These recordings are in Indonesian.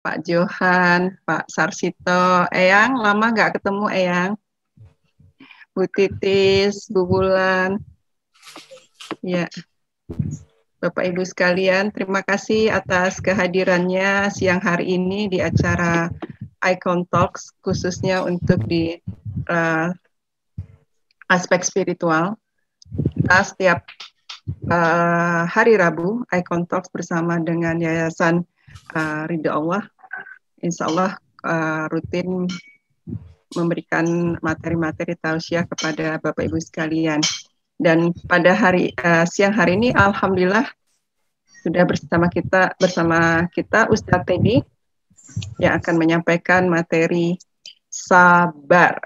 Pak Johan, Pak Sarsito, Eyang, lama nggak ketemu Eyang. Bu Titis, Bu Bulan, ya, Bapak Ibu sekalian, terima kasih atas kehadirannya siang hari ini di acara Icon Talks, khususnya untuk di aspek spiritual. Kita setiap hari Rabu, Icon Talks bersama dengan Yayasan Ridha Allah, insya Allah rutin memberikan materi-materi tausiah kepada Bapak Ibu sekalian. Dan pada siang hari ini, alhamdulillah sudah bersama kita Ustadz Teddy yang akan menyampaikan materi sabar.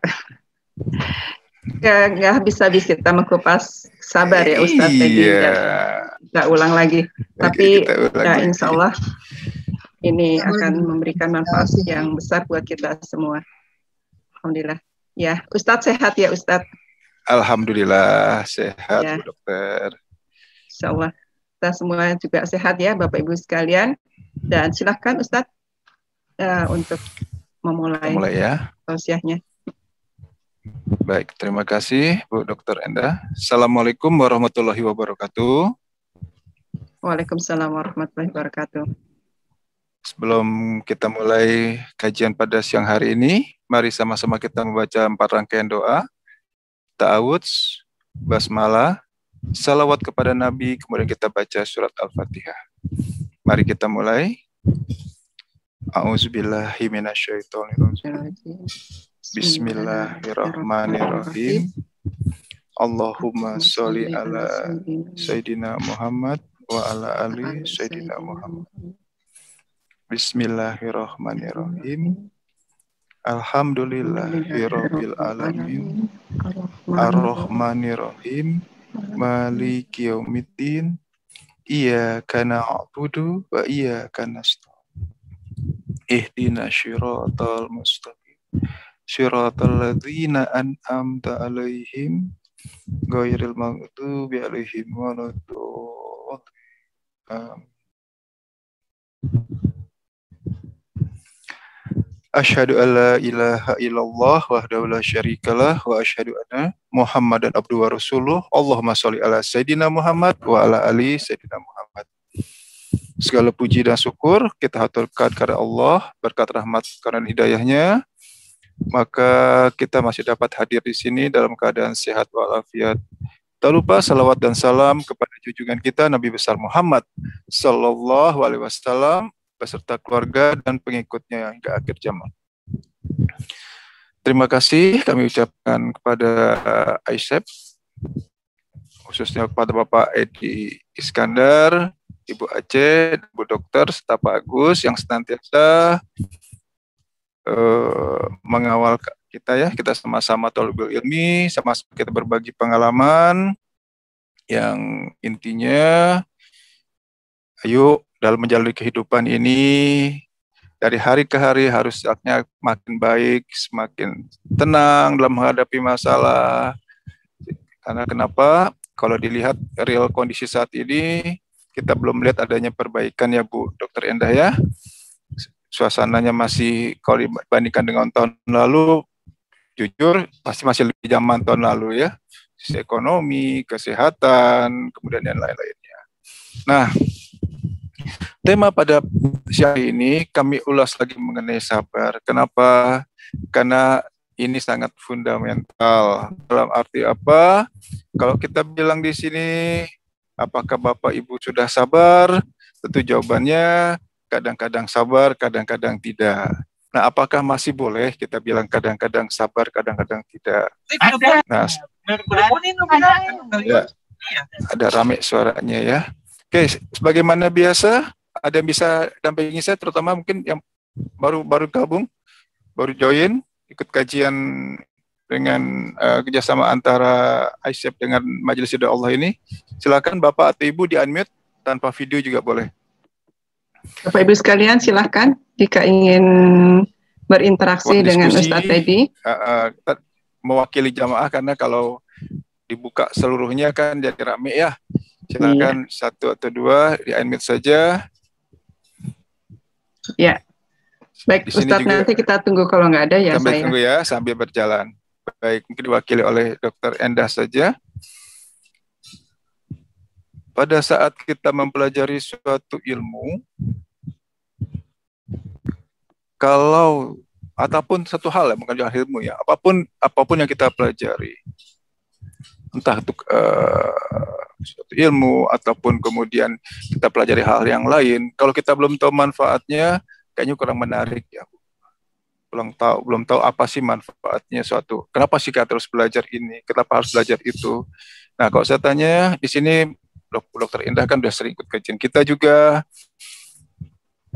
Nggak habis-habis kita mengupas sabar ya Ustadz Teddy. Kita ulang lagi. Tapi ya, insya Allah ini akan memberikan manfaat yang besar buat kita semua. Alhamdulillah. Ya, Ustadz sehat ya Ustadz? Alhamdulillah sehat, ya. Bu Dokter. Insya Allah kita semua juga sehat ya Bapak Ibu sekalian. Dan silakan Ustadz untuk memulai ya tausiahnya. Baik, terima kasih Bu Dokter Endah. Assalamualaikum warahmatullahi wabarakatuh. Waalaikumsalam warahmatullahi wabarakatuh. Sebelum kita mulai kajian pada siang hari ini, mari sama-sama kita membaca 4 rangkaian doa. Ta'awudz, basmalah, salawat kepada Nabi, kemudian kita baca surat Al-Fatihah. Mari kita mulai. A'udzubillahi minasyaitonirrajim. Bismillahirrahmanirrahim. Allahumma sholli ala Sayyidina Muhammad wa ala ali Sayyidina Muhammad. Bismillahirrahmanirrahim. Alhamdulillahirabbil alamin. Ar-Rahmanirrahim. Maliki yaumiddin. Iyyaka na'budu wa iyyaka nasta'in. Ihdinas shiratal mustaqim. Shiratal ladzina an'amta 'alaihim ghairil maghdubi 'alaihim waladdallin. Asyhadu an la ilaha illallah wahdahu la syarikalah wa asyhadu anna Muhammadan abduhu wa rasuluh. Allahumma sholli ala Sayyidina Muhammad wa ala ali Sayyidina Muhammad. Segala puji dan syukur kita haturkan kepada Allah berkat rahmat karena hidayahnya. Maka kita masih dapat hadir di sini dalam keadaan sehat walafiat. Tak lupa salawat dan salam kepada junjungan kita Nabi besar Muhammad sallallahu alaihi wasallam beserta keluarga dan pengikutnya hingga akhir zaman. Terima kasih kami ucapkan kepada AISEP, khususnya kepada Bapak Edi Iskandar, Ibu Aceh, Bu Dokter, serta Pak Agus yang senantiasa mengawal kita ya. Kita sama-sama thalibul ilmi, sama-sama kita berbagi pengalaman yang intinya ayo dalam menjalani kehidupan ini, dari hari ke hari harusnya makin baik, semakin tenang dalam menghadapi masalah. Karena kenapa? Kalau dilihat real kondisi saat ini, kita belum melihat adanya perbaikan ya Bu Dokter Endah ya. Suasananya masih, kalau dibandingkan dengan tahun lalu, jujur pasti masih lebih zaman tahun lalu ya. Sisi ekonomi, kesehatan, kemudian yang lain-lainnya. Nah, tema pada siang ini kami ulas lagi mengenai sabar. Kenapa? Karena ini sangat fundamental. Dalam arti apa? Kalau kita bilang di sini, apakah Bapak Ibu sudah sabar? Tentu jawabannya kadang-kadang sabar, kadang-kadang tidak. Nah, apakah masih boleh kita bilang kadang-kadang sabar, kadang-kadang tidak? Nah, ya, ada rame suaranya ya. Oke, sebagaimana biasa, ada yang bisa dampingi saya, terutama mungkin yang baru gabung, baru join, ikut kajian dengan kerjasama antara AISEP dengan Majelis Ridha Allah ini. Silakan Bapak atau Ibu di-unmute, tanpa video juga boleh. Bapak Ibu sekalian, silakan jika ingin berinteraksi dengan Ustadz Teddy. Mewakili jamaah, karena kalau dibuka seluruhnya kan jadi rame ya. Silakan satu atau dua di-unmute saja. Ya, Baik, Di sini Ustadz, juga nanti kita tunggu kalau nggak ada ya sambil saya. tunggu ya, sambil berjalan. Baik, mungkin diwakili oleh Dr. Endah saja. Pada saat kita mempelajari suatu ilmu, kalau ataupun satu hal ya, bukan cuma ilmu ya, apapun yang kita pelajari, entah itu suatu ilmu ataupun kemudian kita pelajari hal yang lain, kalau kita belum tahu manfaatnya, kayaknya kurang menarik ya. Belum tahu apa sih manfaatnya suatu. Kenapa sih kita harus belajar ini? Kenapa harus belajar itu? Nah, kalau saya tanya di sini Dokter Indah kan sudah sering ikut kajian kita juga.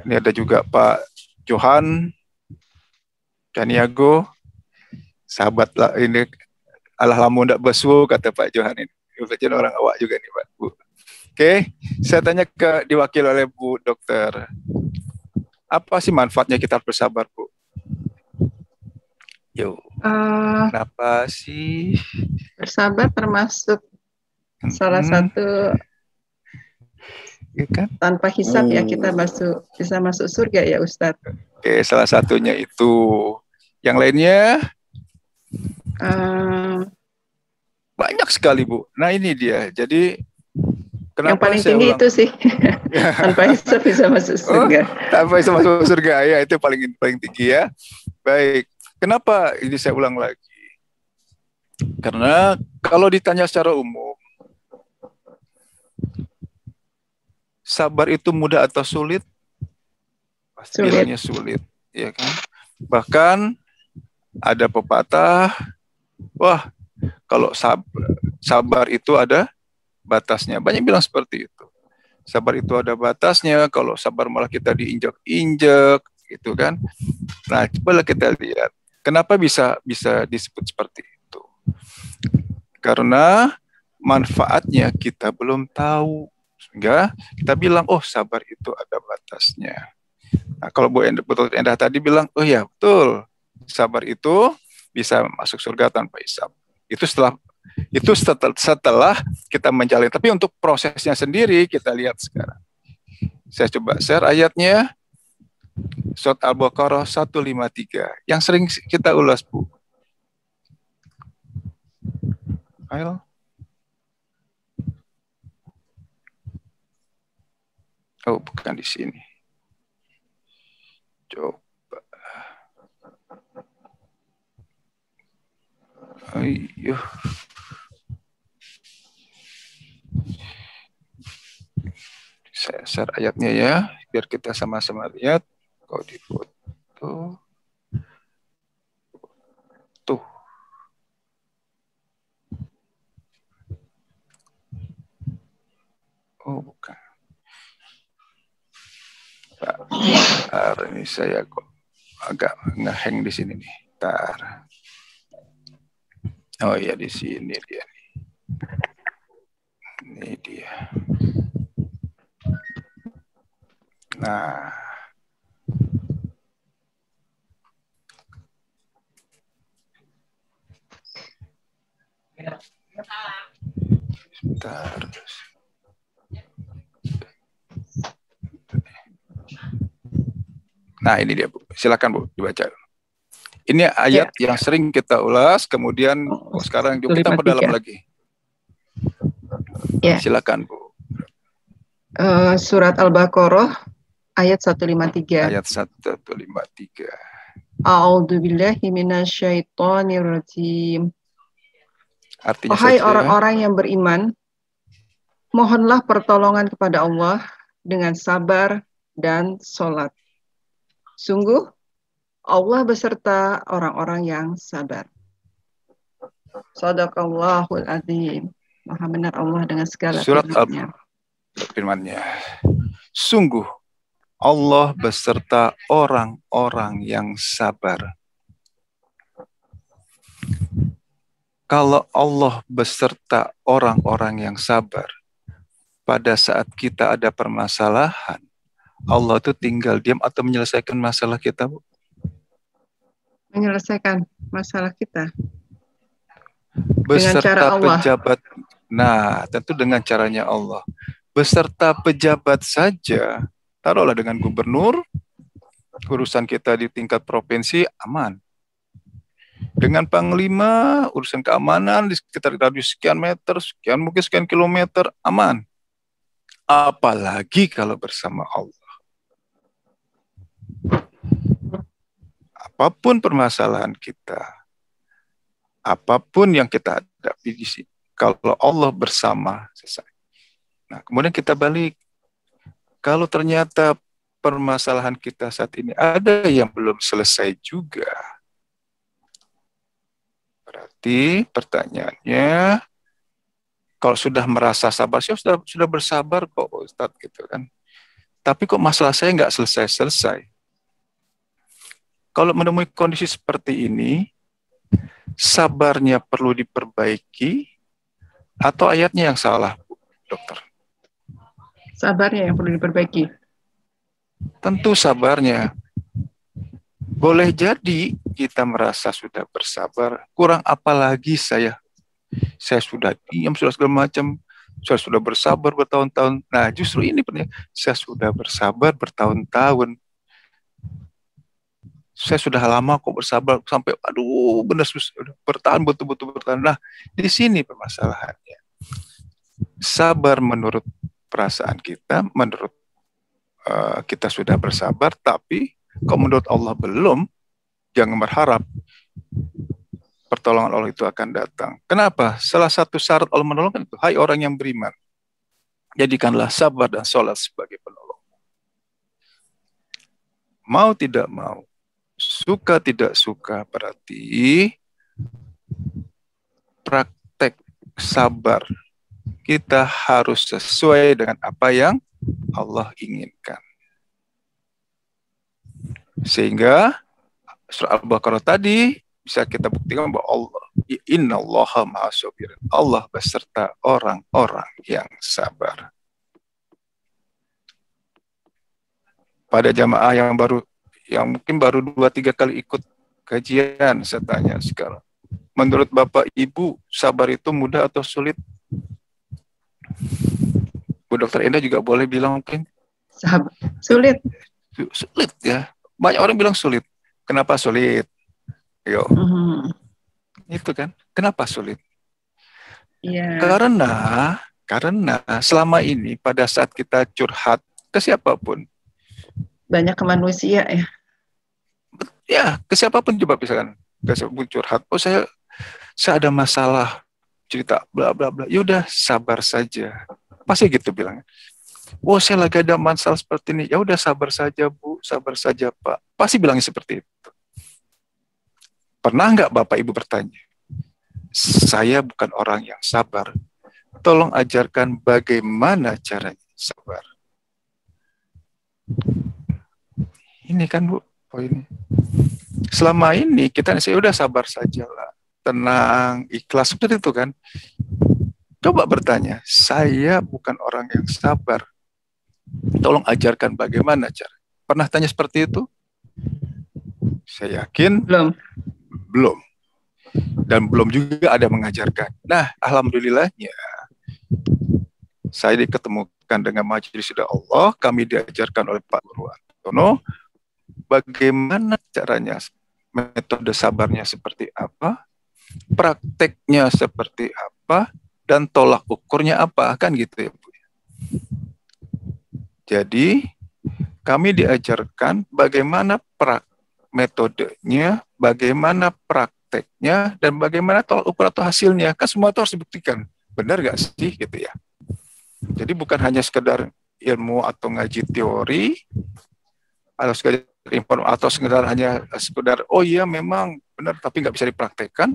Ini ada juga Pak Johan Caniago, sahabat lah ini, alah lamun ndak besu kata Pak Johan ini. Kebetulan orang awak juga nih Pak Bu. Oke, saya tanya diwakili oleh Bu Dokter. Apa sih manfaatnya kita harus bersabar, Bu? Yo. Kenapa sih? Bersabar termasuk salah satu ya kan? Tanpa hisab ya kita bisa masuk surga ya Ustadz. Oke, salah satunya itu. Yang lainnya? Banyak sekali Bu. Nah ini dia. Jadi kenapa yang paling tinggi itu sih tanpa hisab bisa masuk surga. Tanpa hisab masuk surga ya, itu paling tinggi ya. Baik. Kenapa ini saya ulang lagi? Karena kalau ditanya secara umum, sabar itu mudah atau sulit? Pasti bilangnya sulit, ya kan? Bahkan ada pepatah, wah kalau sabar itu ada batasnya. Banyak bilang seperti itu. Sabar itu ada batasnya. Kalau sabar malah kita diinjak-injak, gitu kan? Nah, coba kita lihat. Kenapa bisa disebut seperti itu? Karena manfaatnya kita belum tahu. Sehingga kita bilang, oh sabar itu ada batasnya. Nah, kalau Bu Endah tadi bilang, oh ya betul, sabar itu bisa masuk surga tanpa hisab. Itu setelah kita menjalani. Tapi untuk prosesnya sendiri kita lihat sekarang. Saya coba share ayatnya. Surat Al-Baqarah 153 yang sering kita ulas Bu. Ayo. Oh, bukan di sini. Coba. Ayo. Saya share ayatnya ya, biar kita sama-sama lihat. Kalau di foto. Tuh. Oh, bukan. Bentar, ini saya kok agak ngeheng di sini nih. Bentar. Oh iya, di sini dia nih. Ini dia. Nah. Sebentar. Nah, ini dia Bu. Silakan Bu, dibaca. Ini ayat yang sering kita ulas, kemudian sekarang juga kita perdalam lagi. Ya. Silakan Bu. Surat Al-Baqarah ayat 153. Ayat 153. A'udzubillahi minasyaitonirrajim. Artinya wahai orang-orang yang beriman, mohonlah pertolongan kepada Allah dengan sabar dan sholat. Sungguh, Allah beserta orang-orang yang sabar. Shadaqallahul azim. Maha benar Allah dengan segala firman-Nya. Sungguh, Allah beserta orang-orang yang sabar. Kalau Allah beserta orang-orang yang sabar, pada saat kita ada permasalahan, Allah itu tinggal diam atau menyelesaikan masalah kita, Bu? Menyelesaikan masalah kita. Beserta cara Allah. Pejabat, nah tentu dengan caranya Allah. Beserta pejabat saja, taruhlah dengan gubernur, urusan kita di tingkat provinsi aman. Dengan panglima, urusan keamanan di sekitar radius sekian meter, sekian mungkin sekian kilometer, aman. Apalagi kalau bersama Allah. Apapun permasalahan kita, apapun yang kita hadapi di sini, kalau Allah bersama, selesai. Nah, kemudian kita balik. Kalau ternyata permasalahan kita saat ini ada yang belum selesai juga, berarti pertanyaannya, kalau sudah merasa sabar, saya sudah bersabar kok Ustadz gitu kan. Tapi kok masalah saya nggak selesai-selesai. Kalau menemui kondisi seperti ini, sabarnya perlu diperbaiki atau ayatnya yang salah, Bu, dokter? Sabarnya yang perlu diperbaiki. Tentu sabarnya. Boleh jadi kita merasa sudah bersabar, kurang apa lagi saya sudah diam, sudah segala macam, saya sudah bersabar bertahun-tahun. Nah, justru ini penting. Saya sudah bersabar bertahun-tahun. Saya sudah lama kok bersabar sampai, aduh, benar susah, bertahan betul-betul bertahan. Nah, di sini permasalahannya. Sabar menurut perasaan kita, menurut kita sudah bersabar, tapi kok menurut Allah belum, jangan berharap pertolongan Allah itu akan datang. Kenapa? Salah satu syarat Allah menolong itu, hai orang yang beriman, jadikanlah sabar dan sholat sebagai penolong. Mau tidak mau, suka tidak suka, berarti praktek sabar kita harus sesuai dengan apa yang Allah inginkan. Sehingga surah Al-Baqarah tadi bisa kita buktikan bahwa Allah, innallaha ma'as-sabirin. Allah beserta orang-orang yang sabar. Pada jamaah yang mungkin baru 2-3 kali ikut kajian, saya tanya sekarang, menurut Bapak Ibu, sabar itu mudah atau sulit? Bu Dokter Enda juga boleh bilang mungkin sulit. Sulit ya. Banyak orang bilang sulit. Kenapa sulit? Yo. Itu kan. Kenapa sulit? Yeah. Karena selama ini pada saat kita curhat ke siapapun, banyak ke manusia ya. Ya, ke siapapun coba misalkan, ke siapapun curhat, oh saya ada masalah, cerita bla bla bla. Ya udah sabar saja. Pasti gitu bilangnya. Oh, saya lagi ada masalah seperti ini. Ya udah sabar saja, Bu, sabar saja, Pak. Pasti bilangnya seperti itu. Pernah nggak Bapak Ibu bertanya? Saya bukan orang yang sabar. Tolong ajarkan bagaimana caranya sabar. Ini kan, Bu, poinnya. Selama ini kita saya udah sabar sajalah, tenang, ikhlas, seperti itu kan. Coba bertanya, saya bukan orang yang sabar. Tolong ajarkan bagaimana cara. Pernah tanya seperti itu? Saya yakin belum. Dan belum juga ada mengajarkan. Nah, alhamdulillahnya saya diketemukan dengan Majelis Ridha Allah, kami diajarkan oleh Pak Guru Antono bagaimana caranya, metode sabarnya seperti apa, prakteknya seperti apa, dan tolak ukurnya apa, kan gitu ya Bu. Jadi kami diajarkan bagaimana metodenya, bagaimana prakteknya, dan bagaimana tolak ukur atau hasilnya. Kan semua itu harus dibuktikan. Benar gak sih gitu ya? Jadi bukan hanya sekedar ilmu atau ngaji teori, atau sekedar hanya sekedar oh iya memang benar tapi nggak bisa dipraktekkan.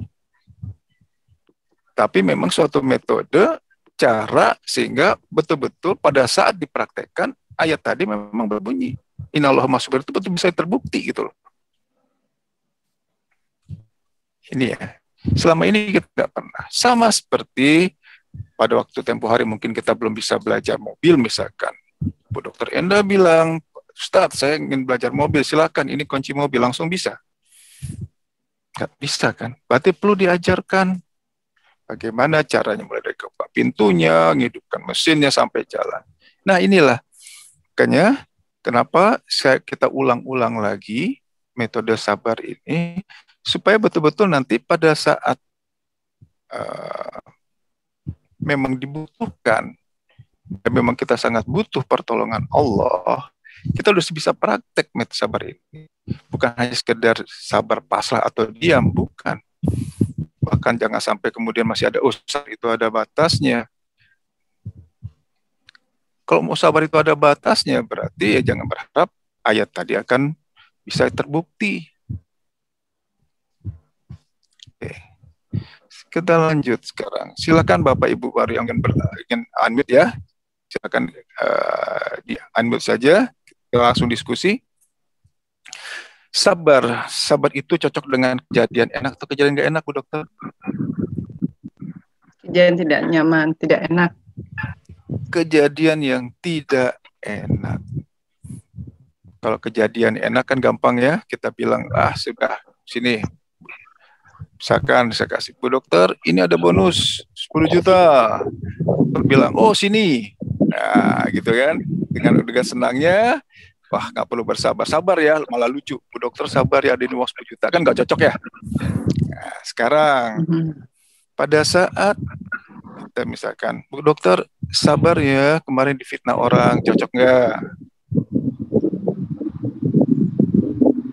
Tapi memang suatu metode, cara sehingga betul-betul pada saat dipraktekkan ayat tadi memang berbunyi innallaha ma'as-sabirin, itu betul bisa terbukti gitu loh. Ini ya. Selama ini kita nggak pernah. Sama seperti pada waktu tempo hari mungkin kita belum bisa belajar mobil misalkan. Bu Dokter Enda bilang, Ustadz, saya ingin belajar mobil, silakan, ini kunci mobil, langsung bisa. Nggak bisa kan? Berarti perlu diajarkan bagaimana caranya, mulai dari kebuka pintunya, menghidupkan mesinnya sampai jalan. Nah inilah, makanya Kenapa kita ulang-ulang lagi metode sabar ini supaya betul-betul nanti pada saat uh, memang dibutuhkan dan memang kita sangat butuh pertolongan Allah, kita harus bisa praktek metode sabar ini. Bukan hanya sekedar sabar pasrah atau diam, bukan. Bahkan jangan sampai kemudian masih ada usaha itu ada batasnya. Kalau mau sabar itu ada batasnya, berarti ya jangan berharap ayat tadi akan bisa terbukti. Oke. Kita lanjut sekarang. Silakan Bapak Ibu baru yang ingin unmute ya. Silakan di unmute saja. Kita langsung diskusi. Sabar itu cocok dengan kejadian enak atau kejadian nggak enak, Bu Dokter? Kejadian tidak nyaman, tidak enak. Kejadian yang tidak enak. Kalau kejadian enak kan gampang ya, kita bilang, sudah, sini. Misalkan saya kasih, Bu Dokter, ini ada bonus 10 juta. Bilang, oh sini. Nah, gitu kan. Dengan senangnya, wah nggak perlu sabar ya, malah lucu. Bu Dokter sabar ya, ada ini uang 10 juta. Kan nggak cocok ya. Nah, sekarang, pada saat kita misalkan, Bu Dokter sabar ya, kemarin difitnah orang, cocok nggak?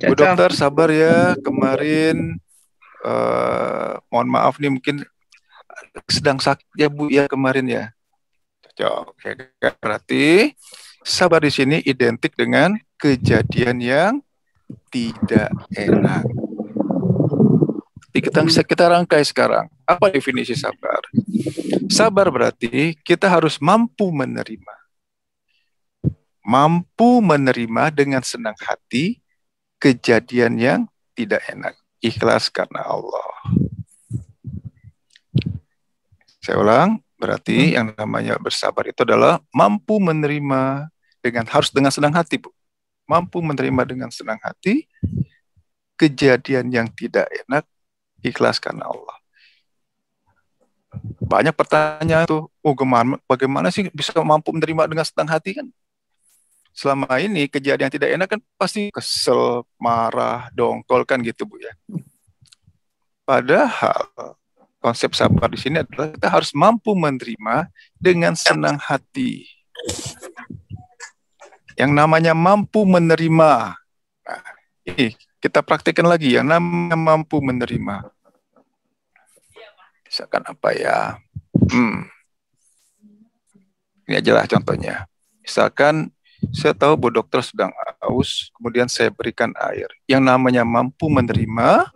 Bu Dokter sabar ya, kemarin mohon maaf nih mungkin sedang sakit ya Bu ya kemarin ya. Cocok. Berarti sabar di sini identik dengan kejadian yang tidak enak. Kita rangkai sekarang. Apa definisi sabar? Sabar berarti kita harus mampu menerima. Mampu menerima dengan senang hati kejadian yang tidak enak. Ikhlas karena Allah. Saya ulang, berarti yang namanya bersabar itu adalah mampu menerima harus dengan senang hati, Bu. Mampu menerima dengan senang hati kejadian yang tidak enak, ikhlas karena Allah. Banyak pertanyaan tuh, bagaimana sih bisa mampu menerima dengan senang hati kan? Selama ini kejadian tidak enak kan pasti kesel, marah, dongkol kan gitu Bu ya. Padahal konsep sabar di sini adalah kita harus mampu menerima dengan senang hati. Yang namanya mampu menerima. Nah, ini kita praktikkan lagi yang namanya mampu menerima. Misalkan apa ya? Ini aja lah contohnya. Misalkan saya tahu Bu Dokter sedang haus, kemudian saya berikan air. Yang namanya mampu menerima,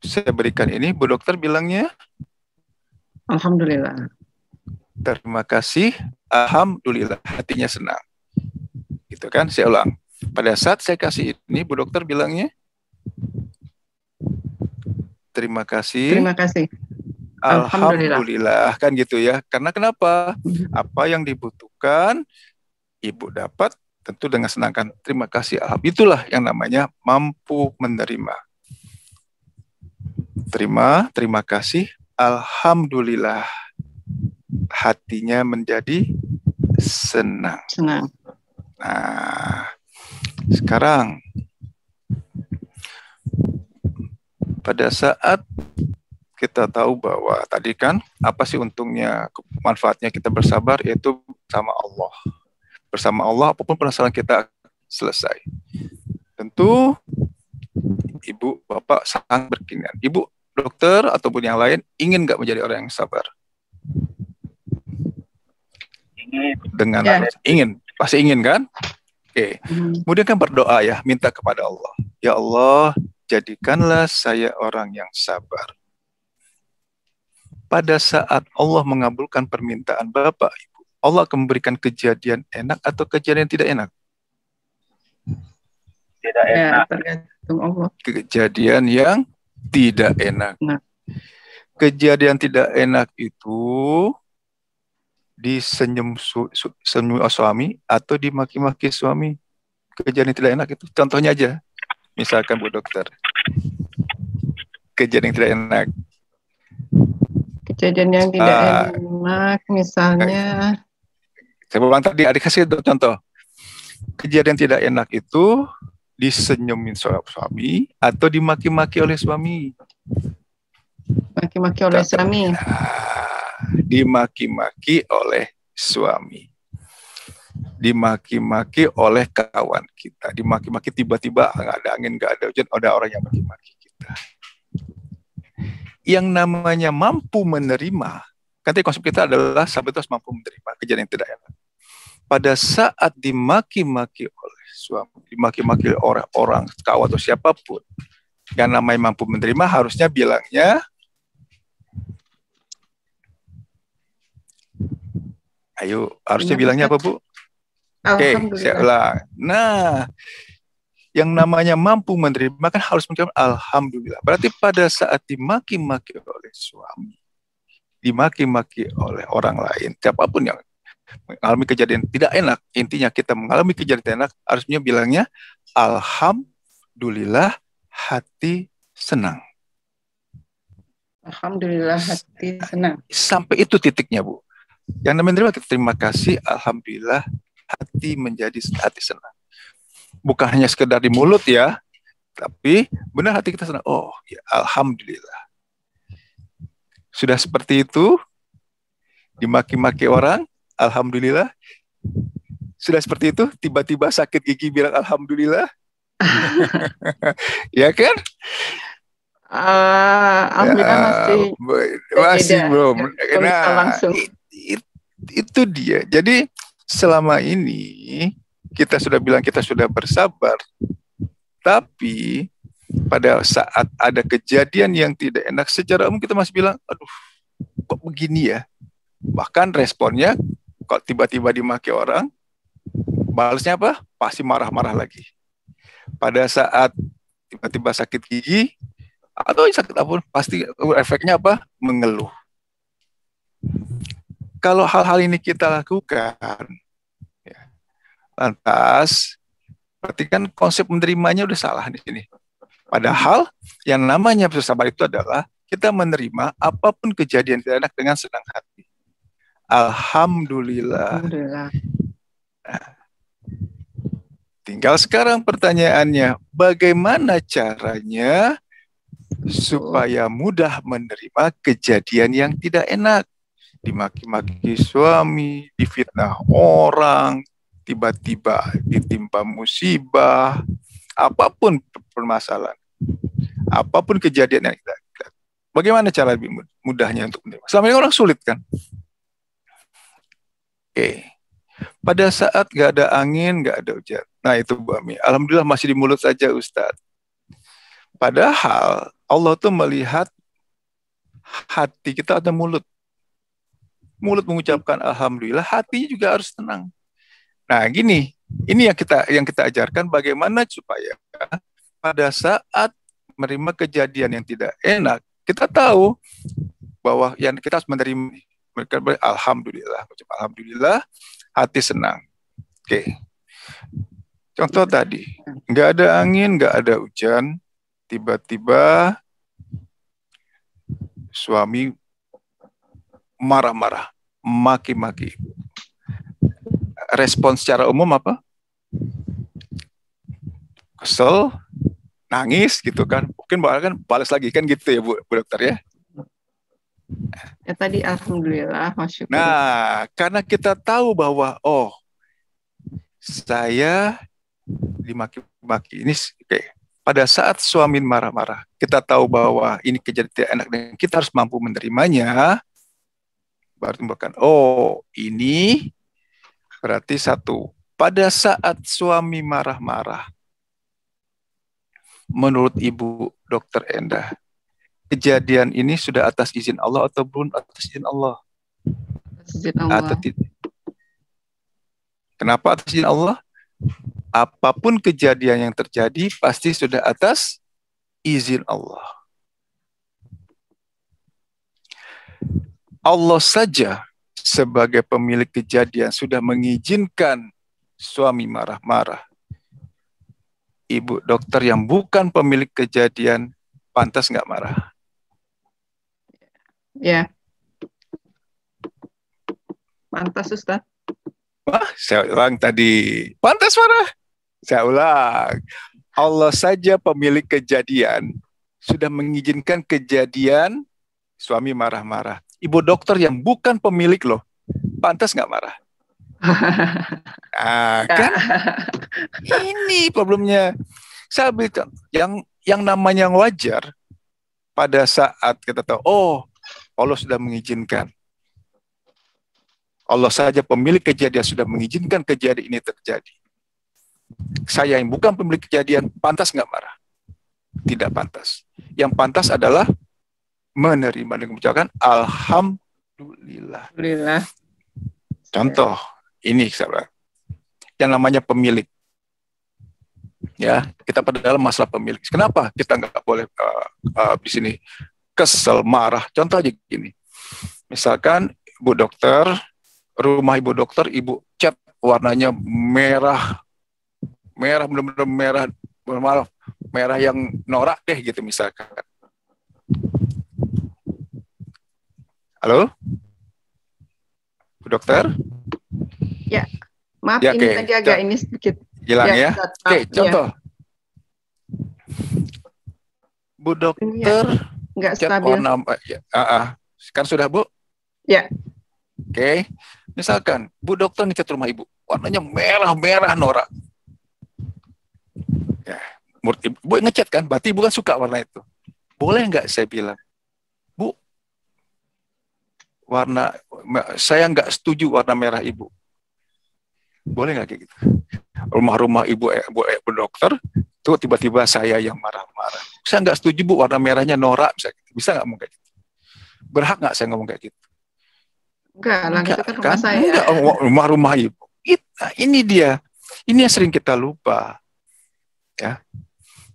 saya berikan ini, Bu Dokter bilangnya, alhamdulillah. Terima kasih, alhamdulillah, hatinya senang. Gitu kan, saya ulang. Pada saat saya kasih ini, Bu Dokter bilangnya, terima kasih, alhamdulillah, kan gitu ya. Karena kenapa? Apa yang dibutuhkan, Ibu dapat tentu dengan senangkan. Terima kasih, alhamdulillah. Itulah yang namanya mampu menerima. Terima kasih, alhamdulillah. Hatinya menjadi senang. Nah, sekarang pada saat kita tahu bahwa tadi kan apa sih untungnya, manfaatnya kita bersabar, yaitu sama Allah. Bersama Allah apapun permasalahan kita selesai. Tentu Ibu, Bapak sangat berkeinginan. Ibu, dokter ataupun yang lain ingin nggak menjadi orang yang sabar? Ingin, pasti ingin kan? Oke. Kemudian kan berdoa ya, minta kepada Allah. Ya Allah, jadikanlah saya orang yang sabar. Pada saat Allah mengabulkan permintaan Bapak, Ibu, Allah akan memberikan kejadian enak atau kejadian tidak enak? Tidak enak. Tergantung Allah. Kejadian yang tidak enak. Kejadian tidak enak itu disenyum suami atau dimaki-maki suami. Kejadian yang tidak enak itu contohnya aja. Misalkan Bu Dokter. Kejadian yang tidak enak. Kejadian yang tidak enak misalnya. Saya bilang tadi, adik kasih contoh. kejadian tidak enak itu disenyumin suami atau dimaki-maki oleh suami? Maki-maki oleh suami. Dimaki-maki oleh suami. Dimaki-maki oleh kawan kita. Dimaki-maki tiba-tiba nggak ada angin, nggak ada hujan, ada orang yang maki-maki kita. Yang namanya mampu menerima, kan tadi konsep kita adalah sahabat itu harus mampu menerima kejadian yang tidak enak. Pada saat dimaki-maki oleh suami, dimaki-maki oleh orang-orang, kawan atau siapapun, yang namanya mampu menerima harusnya bilangnya, ayo, harusnya bilangnya apa, Bu? Oke, saya ulang. Nah, yang namanya mampu menerima kan harus mengucapkan alhamdulillah. Berarti pada saat dimaki-maki oleh suami, dimaki-maki oleh orang lain, siapapun yang mengalami kejadian tidak enak, intinya kita mengalami kejadian tidak enak, harusnya bilangnya alhamdulillah, hati senang. Alhamdulillah, hati senang. Sampai itu titiknya, Bu. Yang namanya menerima, terima kasih, alhamdulillah, hati menjadi hati senang. Bukan hanya sekedar di mulut ya, tapi benar hati kita senang. Oh, ya, alhamdulillah. Sudah seperti itu, dimaki-maki orang, alhamdulillah. Sudah seperti itu, tiba-tiba sakit gigi bilang alhamdulillah. Ya kan? Alhamdulillah masih belum. Nah, langsung. Itu dia. Jadi selama ini kita sudah bilang kita sudah bersabar, tapi pada saat ada kejadian yang tidak enak, secara umum kita masih bilang, aduh, kok begini ya? Bahkan responnya, kok tiba-tiba dimaki orang, balasnya apa? Pasti marah-marah lagi. Pada saat tiba-tiba sakit gigi, atau sakit apapun, pasti efeknya apa? Mengeluh. Kalau hal-hal ini kita lakukan, ya, lantas, berarti kan konsep menerimanya udah salah di sini. Padahal yang namanya bersabar itu adalah kita menerima apapun kejadian tidak enak dengan senang hati. Alhamdulillah. Alhamdulillah. Nah, tinggal sekarang pertanyaannya, bagaimana caranya supaya mudah menerima kejadian yang tidak enak? Dimaki-maki suami, difitnah orang, tiba-tiba ditimpa musibah, apapun permasalahan, apapun kejadian yang kita lihat. Bagaimana cara lebih mudahnya untuk menerima? Selama ini orang sulit kan? Oke. Pada saat nggak ada angin, nggak ada hujan. Nah itu Bu Ami. Alhamdulillah masih di mulut saja Ustadz. Padahal Allah tuh melihat hati kita ada mulut. Mulut mengucapkan alhamdulillah, hati juga harus tenang. Nah, gini, ini yang kita ajarkan bagaimana supaya pada saat menerima kejadian yang tidak enak, kita tahu bahwa yang kita harus menerima alhamdulillah, alhamdulillah, hati senang. Oke. Contoh tadi, nggak ada angin, nggak ada hujan, tiba-tiba suami marah-marah, maki-maki. Respon secara umum apa? Kesel, nangis gitu kan. Mungkin bahkan balas lagi kan gitu ya Bu Dokter ya. Ya tadi alhamdulillah, masyukur. Nah, karena kita tahu bahwa oh, saya dimaki-maki ini pada saat suami marah-marah, kita tahu bahwa ini kejadian tidak enak dan kita harus mampu menerimanya. Baru bahkan oh, ini berarti satu, pada saat suami marah-marah, menurut Ibu Dokter Endah, kejadian ini sudah atas izin Allah atau belum atas izin Allah? Atas izin Allah. Kenapa atas izin Allah? Apapun kejadian yang terjadi pasti sudah atas izin Allah. Allah saja sebagai pemilik kejadian sudah mengizinkan suami marah-marah. Ibu dokter yang bukan pemilik kejadian pantas nggak marah? Ya. Pantas Ustaz. Wah, saya ulang tadi. Pantas marah. Saya ulang. Allah saja pemilik kejadian sudah mengizinkan kejadian suami marah-marah. Ibu dokter yang bukan pemilik loh, pantas nggak marah? Kan ini problemnya. Saya bilang, yang namanya wajar pada saat kita tahu, oh Allah sudah mengizinkan. Allah saja pemilik kejadian sudah mengizinkan kejadian ini terjadi. Saya yang bukan pemilik kejadian, pantas nggak marah? Tidak pantas. Yang pantas adalah menerima dengan mengucapkan Alhamdulillah. Alhamdulillah. Contoh, ini saudara, yang namanya pemilik. Ya, kita pada dalam masalah pemilik. Kenapa kita nggak boleh di sini kesel, marah? Contoh aja gini. Misalkan ibu dokter, rumah ibu dokter, ibu cat warnanya merah, benar-benar merah yang norak deh gitu misalkan. Halo, Bu Dokter? Ya, maaf ya, ini tadi agak ini sedikit. Hilang ya? Oke, contoh. Ya. Bu Dokter, nggak stabil. Warna, kan sudah Bu? Ya. Oke, misalkan Bu Dokter ngecat rumah Ibu, warnanya merah norak. Ya, Bu ngecat kan, berarti Ibu kan suka warna itu. Boleh nggak saya bilang, Bu, saya nggak setuju warna merah Ibu. Boleh nggak kayak gitu? Rumah-rumah ibu dokter, tuh tiba-tiba saya yang marah-marah. Saya nggak setuju Bu, warna merahnya norak. Bisa nggak ngomong kayak gitu? Berhak nggak saya ngomong kayak gitu? Enggak, itu kan rumah saya. Enggak, rumah-rumah ibu. Ini dia. Ini yang sering kita lupa. Ya.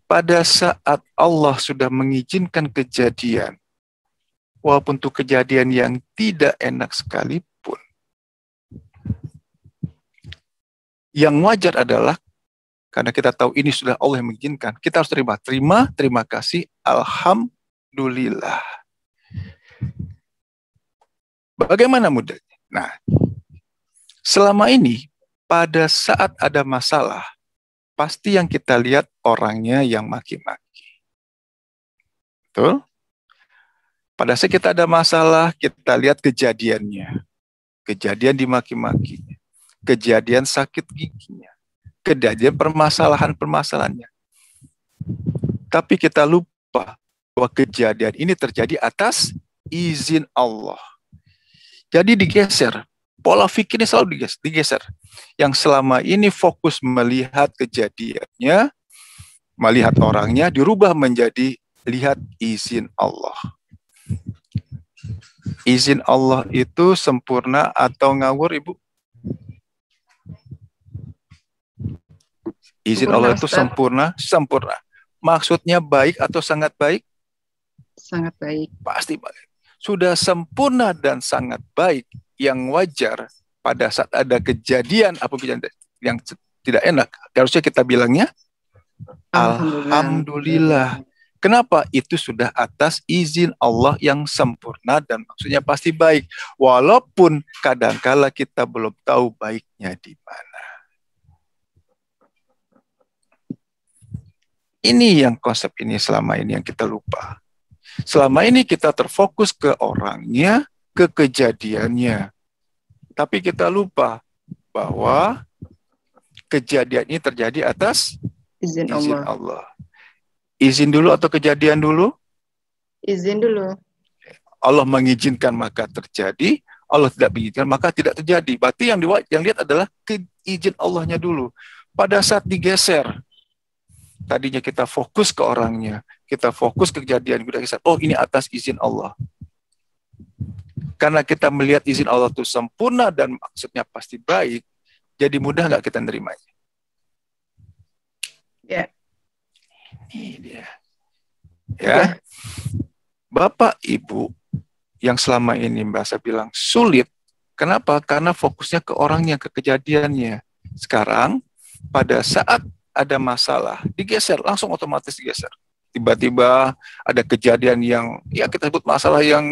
Pada saat Allah sudah mengizinkan kejadian, walaupun itu kejadian yang tidak enak sekalipun, yang wajar adalah karena kita tahu ini sudah Allah yang mengizinkan, kita harus terima kasih, Alhamdulillah. Bagaimana mudahnya? Nah, selama ini pada saat ada masalah, pasti yang kita lihat orangnya yang maki-maki. Betul? Pada saat kita ada masalah, kita lihat kejadiannya. Kejadian dimaki-makinya. Kejadian sakit giginya. Kejadian permasalahannya. Tapi kita lupa bahwa kejadian ini terjadi atas izin Allah. Jadi digeser. Pola pikirnya selalu digeser. Yang selama ini fokus melihat kejadiannya, melihat orangnya, dirubah menjadi lihat izin Allah. Izin Allah itu sempurna atau ngawur, Ibu? Izin Allah itu sempurna. Maksudnya baik atau sangat baik? Sangat baik. Pasti baik. Sudah sempurna dan sangat baik, yang wajar pada saat ada kejadian yang tidak enak, harusnya kita bilangnya Alhamdulillah. Kenapa? Itu sudah atas izin Allah yang sempurna dan maksudnya pasti baik. Walaupun kadangkala kita belum tahu baiknya di mana. Ini yang konsep ini selama ini yang kita lupa. Selama ini kita terfokus ke orangnya, ke kejadiannya. Tapi kita lupa bahwa kejadian ini terjadi atas izin Allah. Izin dulu atau kejadian dulu? Izin dulu. Allah mengizinkan maka terjadi, Allah tidak mengizinkan maka tidak terjadi. Berarti yang lihat adalah izin Allahnya dulu. Pada saat digeser, tadinya kita fokus ke orangnya, kita fokus ke kejadian, kita geser, oh ini atas izin Allah. Karena kita melihat izin Allah itu sempurna dan maksudnya pasti baik, jadi mudah nggak kita nerimanya? Ya. Ini dia. Ya. Bapak, Ibu yang selama ini merasa bilang sulit, kenapa? Karena fokusnya ke orangnya, ke kejadiannya. Sekarang, pada saat ada masalah, digeser, langsung otomatis digeser. Tiba-tiba ada kejadian yang, ya kita sebut masalah yang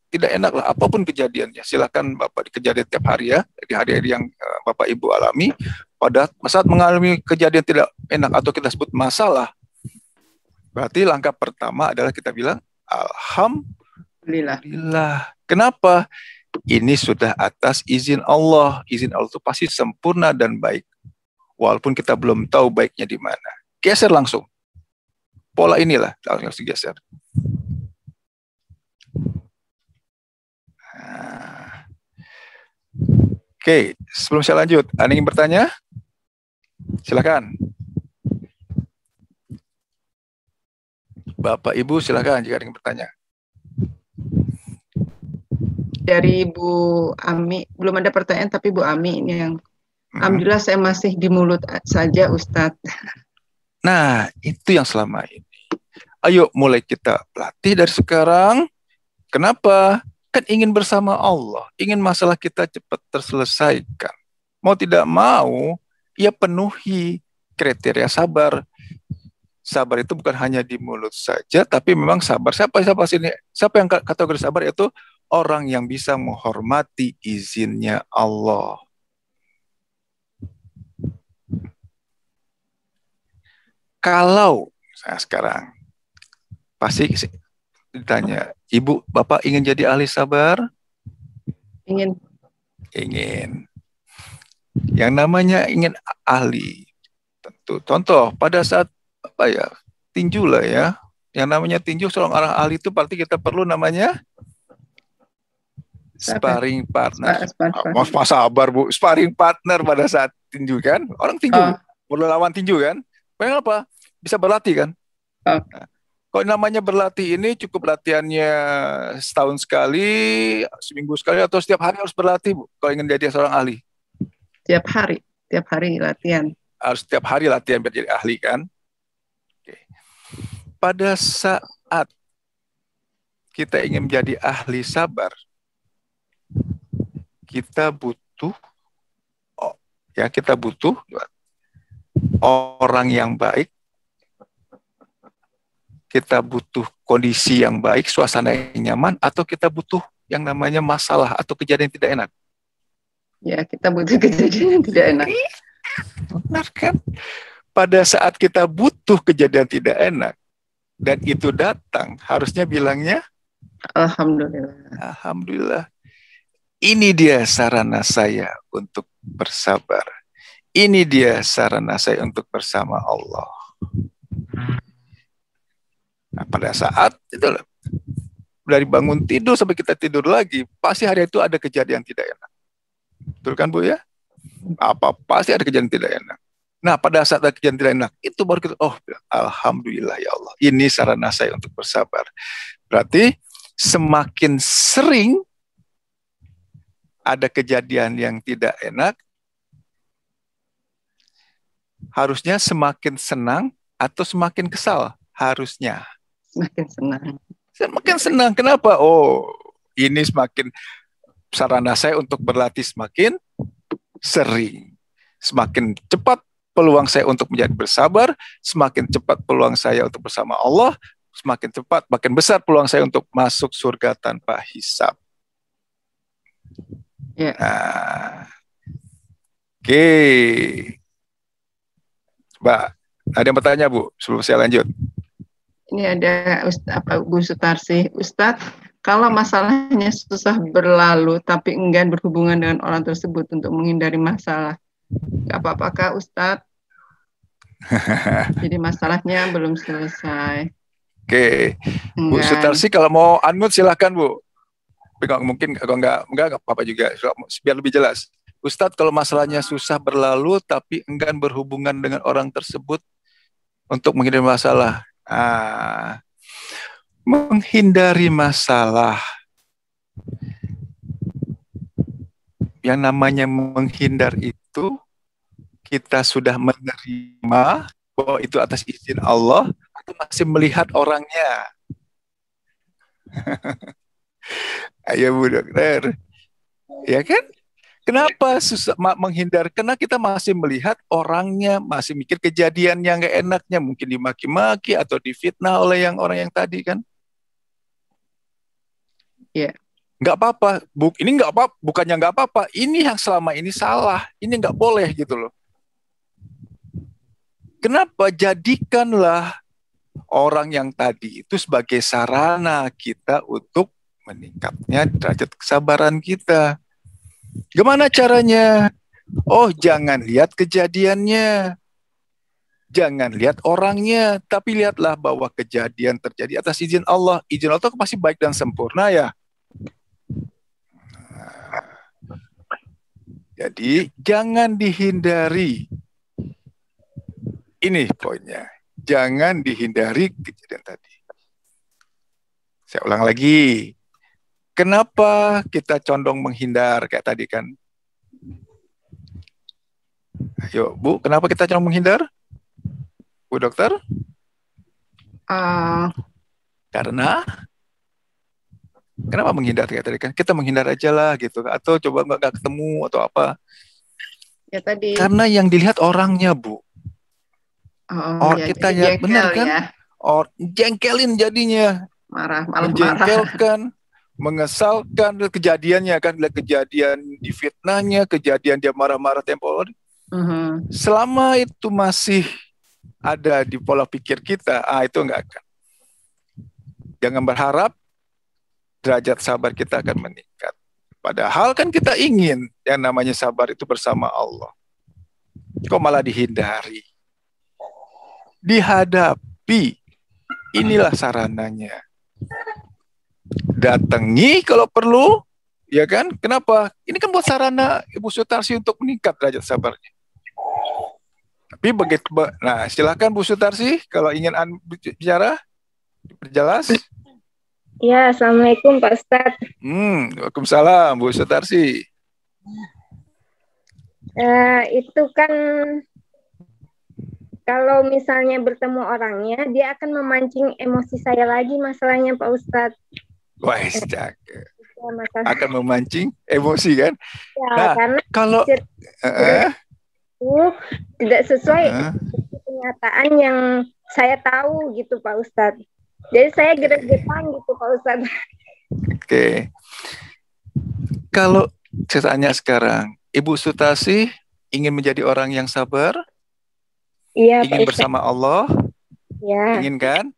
tidak enak lah, apapun kejadiannya. Silakan Bapak di kejadian tiap hari ya, di hari-hari yang Bapak Ibu alami pada saat mengalami kejadian tidak enak atau kita sebut masalah. Berarti langkah pertama adalah kita bilang alhamdulillah. Kenapa? Ini sudah atas izin Allah. Izin Allah itu pasti sempurna dan baik. Walaupun kita belum tahu baiknya di mana. Geser langsung. Pola inilah harus digeser. Oke, sebelum saya lanjut, ada yang ingin bertanya? Silakan. Bapak Ibu silakan jika ada yang bertanya. Dari Bu Ami, belum ada pertanyaan, tapi Bu Ami ini yang alhamdulillah saya masih di mulut saja Ustadz. Nah, itu yang selama ini. Ayo mulai kita latih dari sekarang. Kenapa? Kan ingin bersama Allah, ingin masalah kita cepat terselesaikan. Mau tidak mau, ya penuhi kriteria sabar. Sabar itu bukan hanya di mulut saja, tapi memang sabar. Siapa yang kategori sabar? Itu orang yang bisa menghormati izinnya Allah. Kalau saya sekarang pasti ditanya, Ibu, Bapak ingin jadi ahli sabar? Ingin. Yang namanya ingin ahli, tentu. Contoh, pada saat tinju lah ya. Yang namanya tinju, seorang orang ahli itu berarti kita perlu namanya sparring partner. Mas sabar Bu, sparring partner pada saat tinju kan? Orang tinju, perlu lawan tinju kan? Pengen apa? Bisa berlatih kan? Nah, kalau namanya berlatih ini cukup latihannya setahun sekali, seminggu sekali, atau setiap hari harus berlatih Bu, kalau ingin jadi seorang ahli? Tiap hari latihan. Harus setiap hari latihan biar jadi ahli kan? Oke. Pada saat kita ingin menjadi ahli sabar, kita butuh orang yang baik, kita butuh kondisi yang baik, suasana yang nyaman, atau kita butuh yang namanya masalah atau kejadian tidak enak? Ya, kita butuh kejadian yang tidak enak. Benar kan? Pada saat kita butuh kejadian tidak enak, dan itu datang, harusnya bilangnya alhamdulillah. Alhamdulillah. Ini dia sarana saya untuk bersabar. Ini dia sarana saya untuk bersama Allah. Nah, pada saat itu dari bangun tidur sampai kita tidur lagi, pasti hari itu ada kejadian tidak enak. Betul kan Bu ya? Pasti ada kejadian tidak enak. Nah, pada saat ada kejadian tidak enak, itu baru kita, alhamdulillah ya Allah, ini sarana saya untuk bersabar. Berarti semakin sering ada kejadian yang tidak enak, harusnya semakin senang atau semakin kesal? Harusnya semakin senang. Semakin senang. Kenapa? Oh, ini semakin sarana saya untuk berlatih semakin sering. Semakin cepat peluang saya untuk menjadi bersabar, semakin cepat peluang saya untuk bersama Allah, semakin cepat, makin besar peluang saya untuk masuk surga tanpa hisab. Yeah. Nah, oke. Mbak, ada yang bertanya Bu sebelum saya lanjut? Ini ada Bu Sutarsi. Ustadz, kalau masalahnya susah berlalu tapi enggan berhubungan dengan orang tersebut untuk menghindari masalah, nggak apa-apakah Ustadz? Jadi masalahnya belum selesai. Oke, Bu Sutarsi kalau mau unmute silahkan Bu. Mungkin kalau enggak apa-apa juga, biar lebih jelas. Ustadz, kalau masalahnya susah berlalu tapi enggan berhubungan dengan orang tersebut untuk menghindari masalah. Menghindari masalah. Yang namanya menghindar itu kita sudah menerima bahwa itu atas izin Allah atau masih melihat orangnya? Ayo Bu Dokter. Ya kan? Kenapa susah menghindar? Karena kita masih melihat orangnya, masih mikir kejadian yang gak enaknya, mungkin dimaki-maki atau difitnah oleh orang yang tadi kan? Iya. nggak apa-apa. Ini nggak apa, bukannya nggak apa-apa. Ini yang selama ini salah. Ini nggak boleh gitu loh. Kenapa? Jadikanlah orang yang tadi itu sebagai sarana kita untuk meningkatnya derajat kesabaran kita. Gimana caranya? Oh, jangan lihat kejadiannya. Jangan lihat orangnya, tapi lihatlah bahwa kejadian terjadi atas izin Allah. Izin Allah itu pasti baik dan sempurna ya. Jadi jangan dihindari. Ini poinnya. Jangan dihindari kejadian tadi. Saya ulang lagi. Kenapa kita condong menghindar kayak tadi kan? Ayo, Bu, kenapa kita condong menghindar? Bu dokter? Karena kenapa menghindar kayak tadi kan? Kita menghindar aja lah gitu, atau coba nggak ketemu atau apa? Ya tadi. Karena yang dilihat orangnya, Bu. Ya, kita lihat benar kan? Ya. Jengkelin jadinya. Menjengkelkan, mengesalkan kejadiannya kan, lihat kejadian di fitnahnya, kejadian dia marah-marah tempo hari. Selama itu masih ada di pola pikir kita, itu enggak akan. Jangan berharap derajat sabar kita akan meningkat. Padahal kan kita ingin yang namanya sabar itu bersama Allah. Kok malah dihindari? Dihadapi. Inilah sarananya. Datangi kalau perlu, ya kan? Kenapa? Ini kan buat sarana Ibu Sutarsi untuk meningkat derajat sabarnya. Tapi begitu, nah silakan Bu Sutarsi kalau ingin bicara, diperjelas. Ya, Assalamualaikum Pak Ustadz. Waalaikumsalam Bu Sutarsi. Itu kan kalau misalnya bertemu orangnya, dia akan memancing emosi saya lagi masalahnya Pak Ustadz. Wah, akan memancing emosi kan? Ya, nah, karena kalau tidak sesuai kenyataan yang saya tahu gitu Pak Ustadz. Jadi saya gregetan gitu Pak Ustadz. Oke. Kalau saya tanya sekarang, Ibu Sutarsi ingin menjadi orang yang sabar? Iya, ingin bersama Allah? Ya. Ingin kan?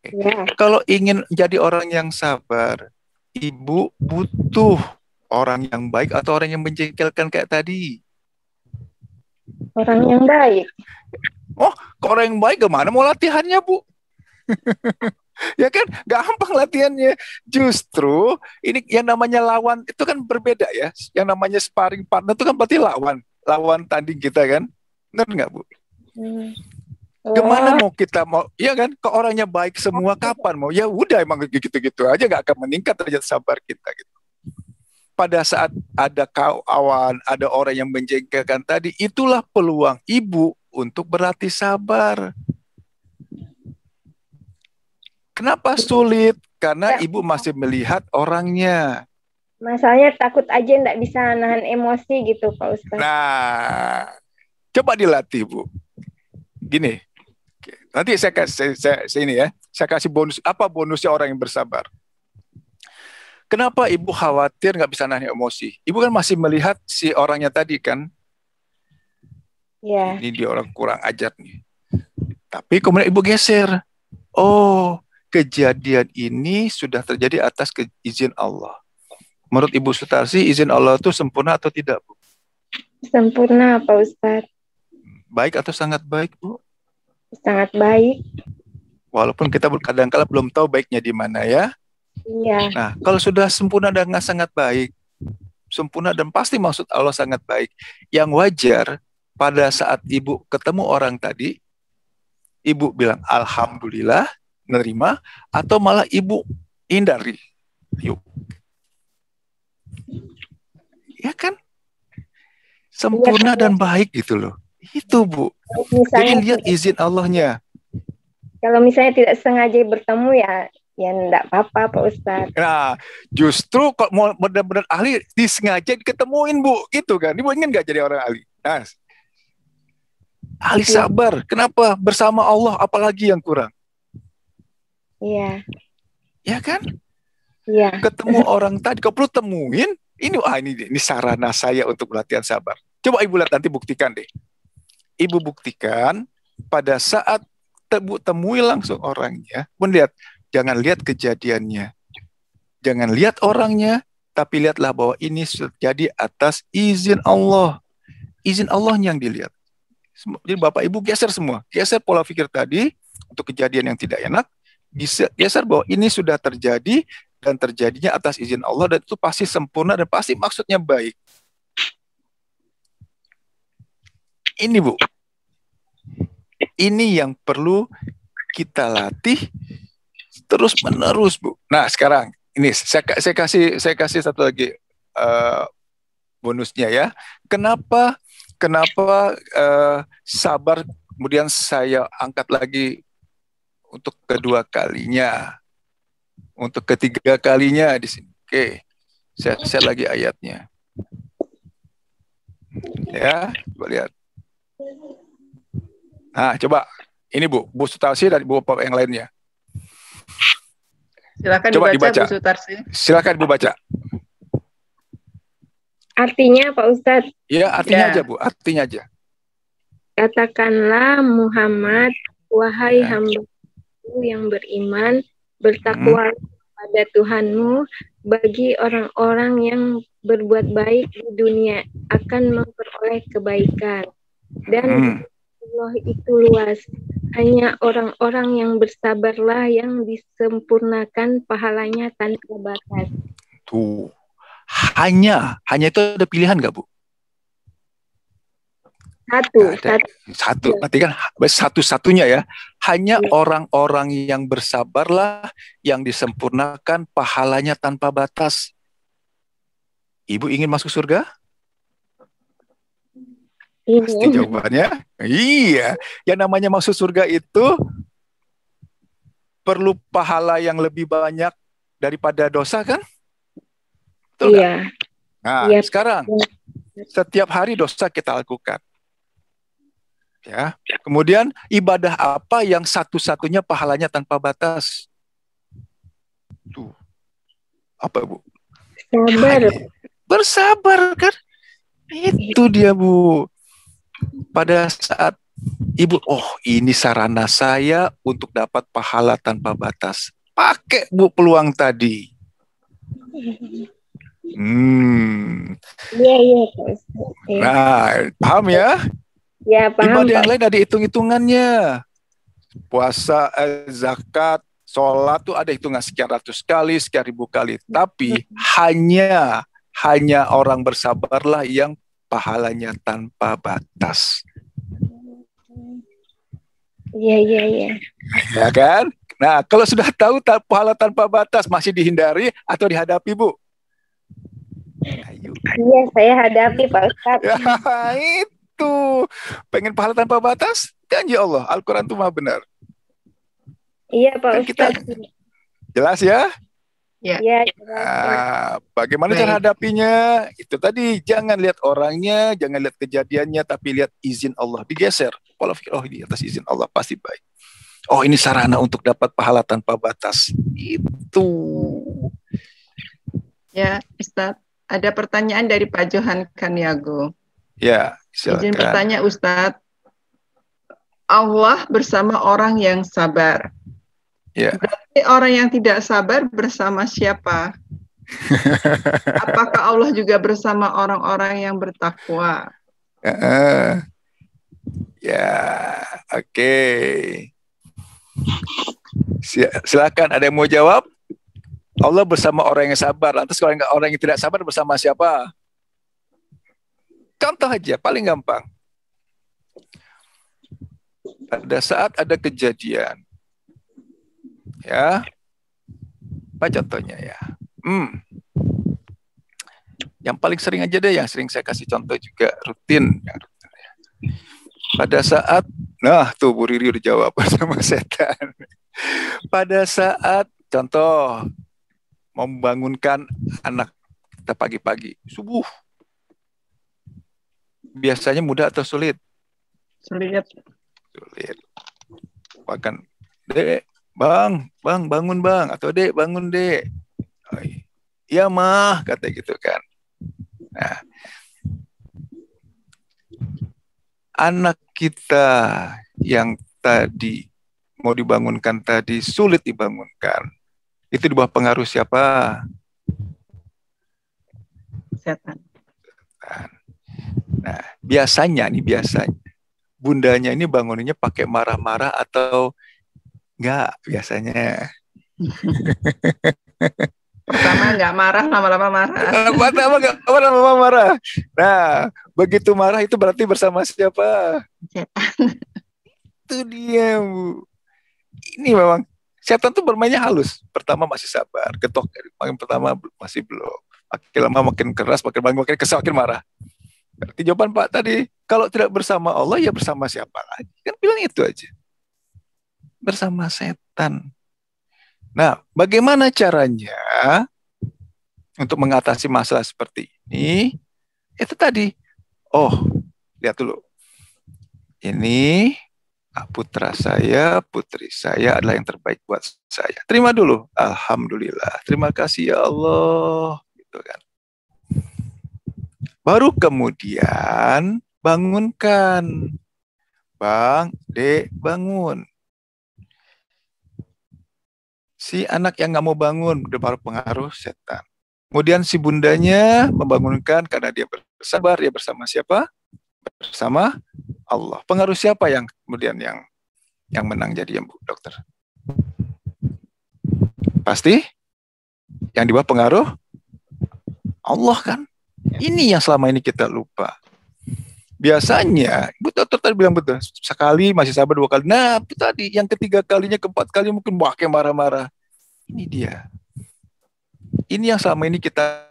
Ya. Kalau ingin jadi orang yang sabar, Ibu butuh orang yang baik atau orang yang menjengkelkan kayak tadi? Orang yang baik. Oh, orang yang baik gimana mau latihannya, Bu? Ya kan, gampang latihannya. Justru ini yang namanya lawan itu kan berbeda ya. Yang namanya sparring partner itu kan berarti lawan tanding kita kan. Benar nggak, Bu? Gimana mau kita mau, ya kan? Ke orangnya baik semua kapan mau? Ya udah emang gitu-gitu aja, nggak akan meningkat derajat sabar kita gitu. Pada saat ada kawan, ada orang yang menjengkelkan tadi, itulah peluang Ibu untuk berlatih sabar. Kenapa sulit? Karena Ibu masih melihat orangnya. Masalahnya takut aja nggak bisa nahan emosi gitu Pak Ustadz. Nah, coba dilatih Bu. Gini, nanti saya kasih bonus. Apa bonusnya orang yang bersabar? Kenapa Ibu khawatir nggak bisa nahan emosi? Ibu kan masih melihat si orangnya tadi kan? Ya. Ini dia orang kurang ajar nih. Tapi kemudian Ibu geser. Oh, kejadian ini sudah terjadi atas izin Allah. Menurut Ibu Sutarsi, izin Allah itu sempurna atau tidak, Bu? Sempurna, Pak Ustadz. Baik atau sangat baik, Bu? Sangat baik. Walaupun kita kadang-kala belum tahu baiknya di mana ya. Iya. Nah, kalau sudah sempurna dan sangat baik, sempurna dan pasti maksud Allah sangat baik. Yang wajar pada saat Ibu ketemu orang tadi, Ibu bilang Alhamdulillah, nerima, atau malah Ibu hindari. Yuk. Ya kan? Sempurna dan baik gitu loh. Itu Bu. Jadi lihat izin Allahnya. Kalau misalnya tidak sengaja bertemu ya enggak apa-apa Pak Ustadz. Nah, justru kalau mau benar-benar ahli disengaja diketemuin Bu, gitu kan. Ibu ingin nggak jadi orang ahli? Nah, ahli sabar. Kenapa? Bersama Allah apalagi yang kurang? Iya. Ya kan? Iya. Ketemu orang tadi, kau perlu temuin. Ini sarana saya untuk latihan sabar. Coba ibu lihat nanti, buktikan deh. Ibu buktikan pada saat temui langsung orangnya. Pun lihat, jangan lihat kejadiannya, jangan lihat orangnya, tapi lihatlah bahwa ini terjadi atas izin Allah. Izin Allah yang dilihat. Jadi Bapak Ibu geser semua, geser pola pikir tadi untuk kejadian yang tidak enak, geser bahwa ini sudah terjadi dan terjadinya atas izin Allah, dan itu pasti sempurna dan pasti maksudnya baik. Ini Bu, ini yang perlu kita latih terus menerus Bu. Nah sekarang ini saya kasih satu lagi bonusnya ya. Kenapa sabar kemudian saya angkat lagi untuk kedua kalinya, untuk ketiga kalinya di sini. Oke, saya share lagi ayatnya. Ya, coba lihat. Nah, coba ini Bu Sutarsi dan Bu Bapak yang lainnya. Silakan Coba dibaca, dibaca. Bu Sutarsi. Silakan Bu baca. Artinya Pak Ustadz, Ya, artinya Ya. aja Bu, artinya aja. katakanlah Muhammad, wahai Ya. hamba-Mu yang beriman, bertakwa pada Tuhanmu, bagi orang-orang yang berbuat baik di dunia akan memperoleh kebaikan. Dan Allah itu luas. Hanya orang-orang yang bersabarlah yang disempurnakan pahalanya tanpa batas. Tuh. Hanya itu ada pilihan nggak Bu? Satu. Nanti kan satu-satunya ya. Hanya orang-orang yang bersabarlah yang disempurnakan pahalanya tanpa batas. Ibu ingin masuk surga? Pasti jawabannya iya. Yang namanya masuk surga itu perlu pahala yang lebih banyak daripada dosa kan? Betul Iya. Nah, sekarang setiap hari dosa kita lakukan. Ya. Kemudian ibadah apa yang satu-satunya pahalanya tanpa batas? Tuh. Apa Bu? Sabar. Bersabar kan? Itu dia Bu. Pada saat Ibu, ini sarana saya untuk dapat pahala tanpa batas. Pakai Bu peluang tadi. Iya. Nah, paham ya? Ya, paham. Ibadah yang lain ada hitung-hitungannya. Puasa, zakat, sholat tuh ada hitungan sekian ratus kali, sekian ribu kali. Tapi hanya orang bersabarlah yang pahalanya tanpa batas. Iya. Ya kan? Nah, kalau sudah tahu pahala tanpa batas masih dihindari atau dihadapi, Bu? Ayo. Iya, saya hadapi Pak Ustadz. Ya, itu. Pengen pahala tanpa batas? Janji Allah, Al-Quran itu maha benar. Iya, Pak Ustadz. Jelas ya? Iya. Bagaimana cara hadapinya? Itu tadi, jangan lihat orangnya, jangan lihat kejadiannya, tapi lihat izin Allah. Digeser. Pola pikir, di atas izin Allah pasti baik. Ini sarana untuk dapat pahala tanpa batas. Itu. Ya, Ustadz. Ada pertanyaan dari Pak Johan Kaniago. Ya, silakan. Izin bertanya, Ustadz. Allah bersama orang yang sabar. Ya. Berarti orang yang tidak sabar bersama siapa? Apakah Allah juga bersama orang-orang yang bertakwa? Ya, oke. Silakan, ada yang mau jawab? Allah bersama orang yang sabar. Lantas kalau orang yang tidak sabar bersama siapa? Contoh aja, paling gampang. Pada saat ada kejadian, ya, apa contohnya ya? Yang paling sering aja deh, yang sering saya kasih contoh juga rutin. Pada saat, tuh Bu Riri udah jawab sama setan. Pada saat, contoh, membangunkan anak kita pagi-pagi, subuh. Biasanya mudah atau sulit? Sulit. Bahkan, Dek, Bang, bangun Bang, atau Dek, bangun Dek. Ya mah, kata gitu kan. Nah, anak kita yang tadi mau dibangunkan tadi sulit dibangunkan. Itu di bawah pengaruh siapa? Setan. Nah, biasanya bundanya ini banguninnya pakai marah-marah atau enggak biasanya. Pertama nggak marah, lama-lama marah. Pertama enggak lama-lama marah. Nah, begitu marah itu berarti bersama siapa? Setan. Itu dia, Bu. Ini memang setan tuh bermainnya halus. Pertama masih sabar, ketok makin pertama masih belum. Makin lama makin keras, makin kesal, makin marah. Berarti jawaban Pak tadi, kalau tidak bersama Allah ya bersama siapa lagi? Kan bilang itu aja. Bersama setan. Nah, bagaimana caranya untuk mengatasi masalah seperti ini? Itu tadi. Oh, lihat dulu. Ini putra saya, putri saya adalah yang terbaik buat saya. Terima dulu. Alhamdulillah. Terima kasih ya Allah. Gitu kan. Baru kemudian bangunkan. Bang, Dek, bangun. Si anak yang nggak mau bangun, udah baru pengaruh setan. Kemudian si bundanya membangunkan karena dia bersabar, dia bersama siapa? Bersama Allah. Pengaruh siapa yang kemudian yang menang jadi Bu Dokter? Pasti yang di bawah pengaruh Allah kan? Ini yang selama ini kita lupa. Biasanya, Bu Dokter tadi bilang betul, sekali masih sabar, dua kali. Nah, itu tadi, yang ketiga kalinya, keempat kali mungkin kayak marah-marah. Ini dia. Ini yang selama ini kita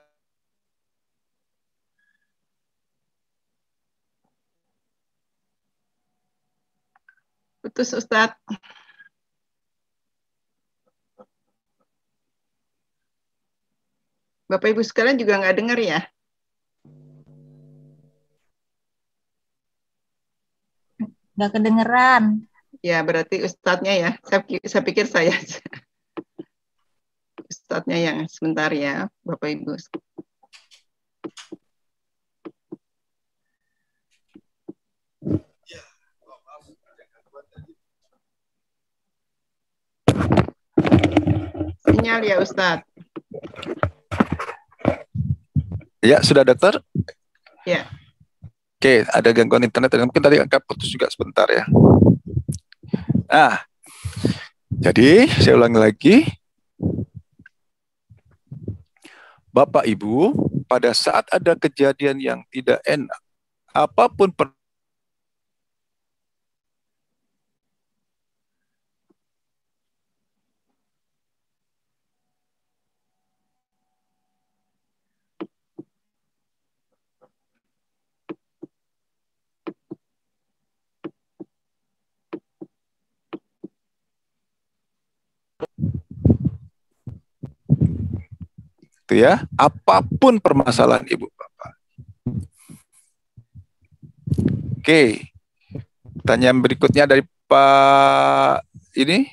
Putus Ustadz. Bapak Ibu sekalian juga nggak dengar ya? Nggak kedengeran. Ya, berarti Ustadznya ya. Saya pikir saya aja. Ustadznya yang sebentar ya, Bapak Ibu. Sinyal ya Ustadz. Ya, sudah Dokter? Ya. Oke, ada gangguan internet, mungkin tadi angkat putus juga sebentar ya. Nah, jadi saya ulangi lagi. Bapak Ibu, pada saat ada kejadian yang tidak enak, apapun itu ya, apapun permasalahan Ibu Bapak. Oke, pertanyaan berikutnya dari Pak ini,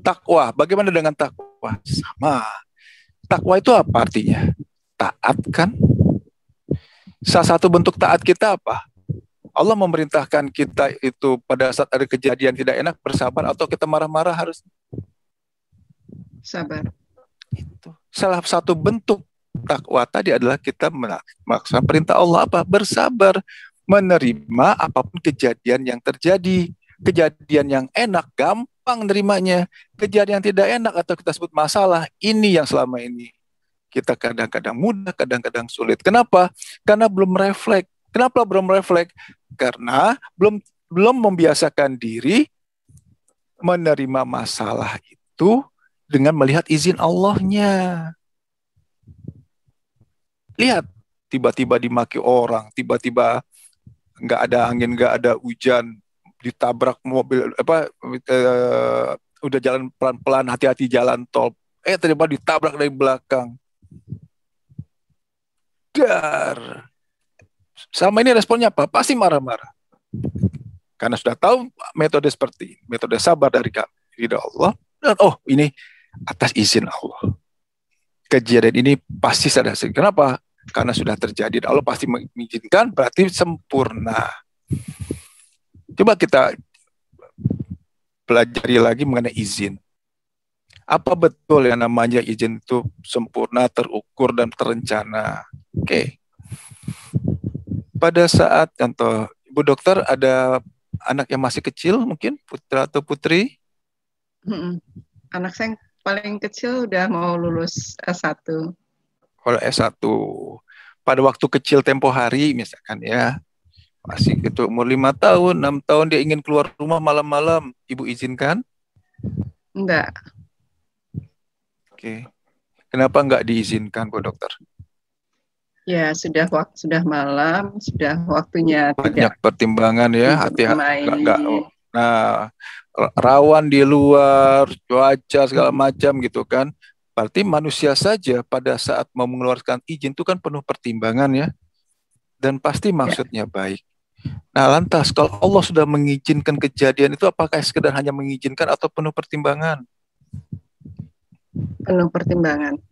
takwa. Bagaimana dengan takwa? Sama. Takwa itu apa artinya? Taat kan? Salah satu bentuk taat kita apa? Allah memerintahkan kita itu pada saat ada kejadian tidak enak bersabar atau kita marah-marah harus sabar. Itu salah satu bentuk takwa tadi adalah kita melaksanakan perintah Allah apa? Bersabar, menerima apapun kejadian yang terjadi. Kejadian yang enak gampang nerimanya. Kejadian yang tidak enak atau kita sebut masalah, ini yang selama ini kita kadang-kadang mudah, kadang-kadang sulit. Kenapa? Karena belum refleks. Kenapa belum refleks? Karena belum membiasakan diri menerima masalah itu dengan melihat izin Allahnya. Lihat, tiba-tiba dimaki orang, tiba-tiba nggak ada angin, nggak ada hujan, ditabrak mobil, udah jalan pelan-pelan, hati-hati jalan tol, ternyata ditabrak dari belakang. Dar. Sama ini responnya apa? Pasti marah-marah. Karena sudah tahu metode seperti ini, metode sabar dari Allah. Dan, oh, ini atas izin Allah. kejadian ini pasti sadar. Kenapa? Karena sudah terjadi dan Allah pasti mengizinkan, berarti sempurna. Coba kita pelajari lagi mengenai izin. Apa betul yang namanya izin itu sempurna, terukur, dan terencana? Oke. Pada saat contoh, Ibu Dokter ada anak yang masih kecil mungkin, putra atau putri? Anak saya yang paling kecil udah mau lulus S1. Kalau S1, pada waktu kecil tempo hari misalkan ya, masih gitu umur 5 tahun, 6 tahun dia ingin keluar rumah malam-malam, Ibu izinkan? Enggak. Oke. Kenapa enggak diizinkan, Bu Dokter? Ya, sudah malam, sudah waktunya Banyak pertimbangan ya, hati-hati enggak. Nah, rawan di luar, cuaca segala macam gitu kan. Berarti manusia saja pada saat mau mengeluarkan izin itu kan penuh pertimbangan ya. Dan pasti maksudnya baik. Nah, lantas kalau Allah sudah mengizinkan kejadian itu, apakah sekedar hanya mengizinkan atau penuh pertimbangan? Penuh pertimbangan.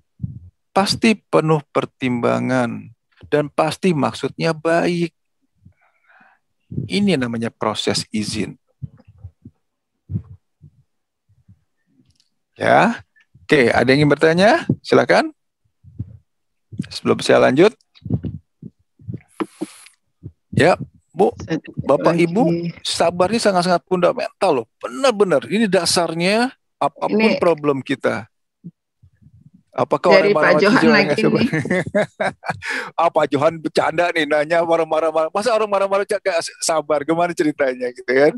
Pasti penuh pertimbangan. Dan pasti maksudnya baik. Ini namanya proses izin. Ya. Oke, ada yang ingin bertanya? Silakan. Sebelum saya lanjut. Ya, Bu, Bapak Ibu, sabar ini sangat-sangat fundamental loh. Benar-benar, ini dasarnya apapun ini problem kita. Apakah dari Pak Johan lagi ini? Pak Johan bercanda nih, nanya marah-marah. Masa orang marah-marah gak sabar? Gimana ceritanya gitu kan?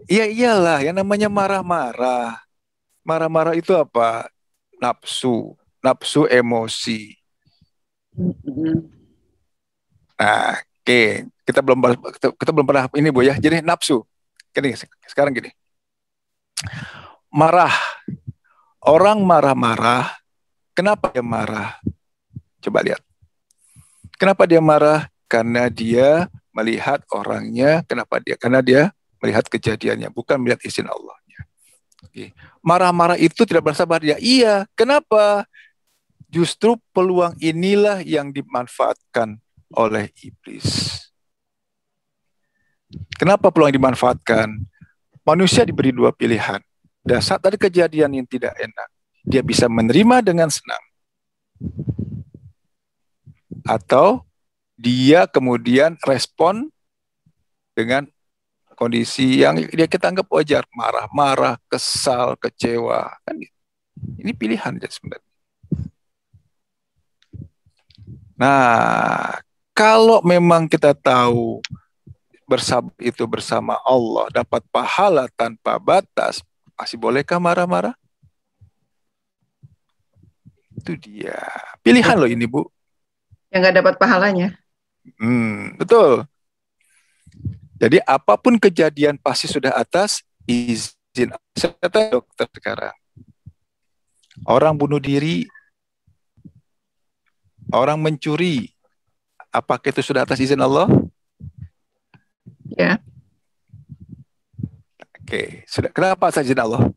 Iya iyalah, yang namanya marah-marah. Marah-marah itu apa? Nafsu emosi. Nah, oke. Kita belum pernah ini Bu ya. Jadi nafsu. Sekarang gini. Marah. Orang marah-marah. Kenapa dia marah? Coba lihat. Kenapa dia marah? Karena dia melihat orangnya. Kenapa dia? Karena dia melihat kejadiannya, bukan melihat izin Allahnya. Marah-marah itu tidak bersabar ya. Iya, kenapa? Justru peluang inilah yang dimanfaatkan oleh iblis. Kenapa peluang dimanfaatkan? Manusia diberi dua pilihan. Dan saat ada kejadian yang tidak enak, dia bisa menerima dengan senang. Atau dia kemudian respon dengan kondisi yang dia kita anggap wajar, marah-marah, kesal, kecewa, kan gitu. Ini pilihan ya sebenarnya. Nah, kalau memang kita tahu bersabar itu bersama Allah, dapat pahala tanpa batas, masih bolehkah marah-marah? Itu dia. Pilihan loh ini, Bu. Yang nggak dapat pahalanya. Betul. Jadi apapun kejadian pasti sudah atas izin. Saya tanya dokter sekarang. Orang bunuh diri, orang mencuri, apakah itu sudah atas izin Allah? Ya. Oke, sudah. Kenapa atas izin Allah?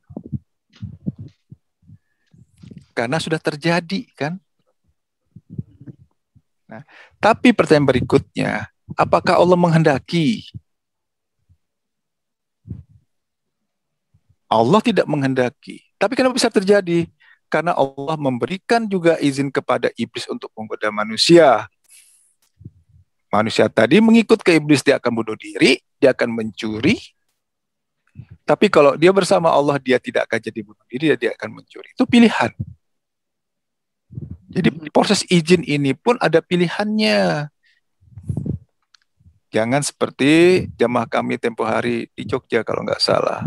Karena sudah terjadi, kan? Nah, tapi pertanyaan berikutnya, apakah Allah menghendaki? Allah tidak menghendaki. Tapi kenapa bisa terjadi? Karena Allah memberikan juga izin kepada iblis untuk menggoda manusia. Manusia tadi mengikut ke iblis, dia akan bunuh diri, dia akan mencuri. Tapi kalau dia bersama Allah, dia tidak akan jadi bunuh diri, dia akan mencuri. Itu pilihan. Jadi proses izin ini pun ada pilihannya. Jangan seperti jamaah kami tempo hari di Jogja kalau nggak salah.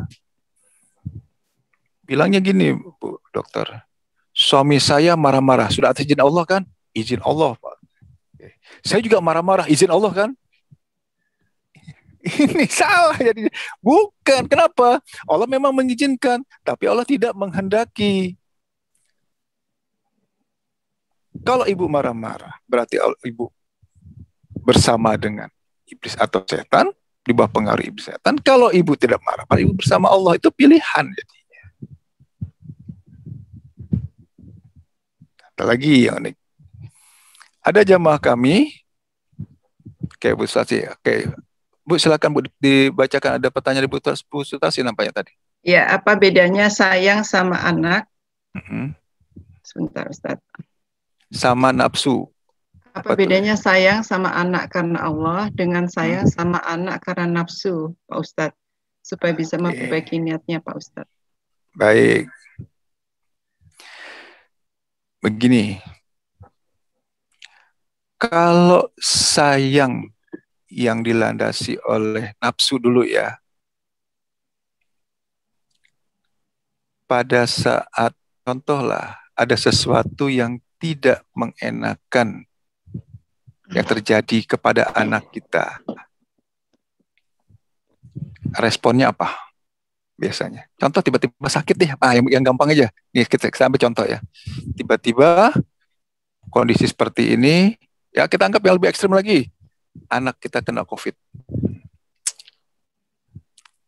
Bilangnya gini, Bu Dokter. Suami saya marah-marah. Sudah atas izin Allah kan? Izin Allah, Pak. Saya juga marah-marah. Izin Allah kan? Ini salah jadinya. Bukan. Kenapa? Allah memang mengizinkan. Tapi Allah tidak menghendaki. Kalau ibu marah-marah, berarti ibu bersama dengan iblis atau setan, di bawah pengaruh iblis setan. Kalau ibu tidak marah, ibu bersama Allah. Itu pilihan jadinya. Apalagi yang unik. Ada jamaah kami. Oke, Bu Sutasi. Oke. Bu, silakan Bu dibacakan, ada pertanyaan Bu Sutasi nampaknya tadi. Ya, apa bedanya sayang sama anak? Sebentar, Ustaz. Sama nafsu. Apa bedanya sayang sama anak karena Allah dengan sayang sama anak karena nafsu, Pak Ustadz? Supaya bisa memperbaiki niatnya, Pak Ustadz. Baik. Begini. Kalau sayang yang dilandasi oleh nafsu dulu ya. Pada saat, contohlah, ada sesuatu yang tidak mengenakan yang terjadi kepada anak kita. Responnya apa? Biasanya. Contoh tiba-tiba sakit nih. Yang gampang aja. Nih kita ambil contoh ya. Tiba-tiba kondisi seperti ini, ya kita anggap yang lebih ekstrim lagi. Anak kita kena COVID.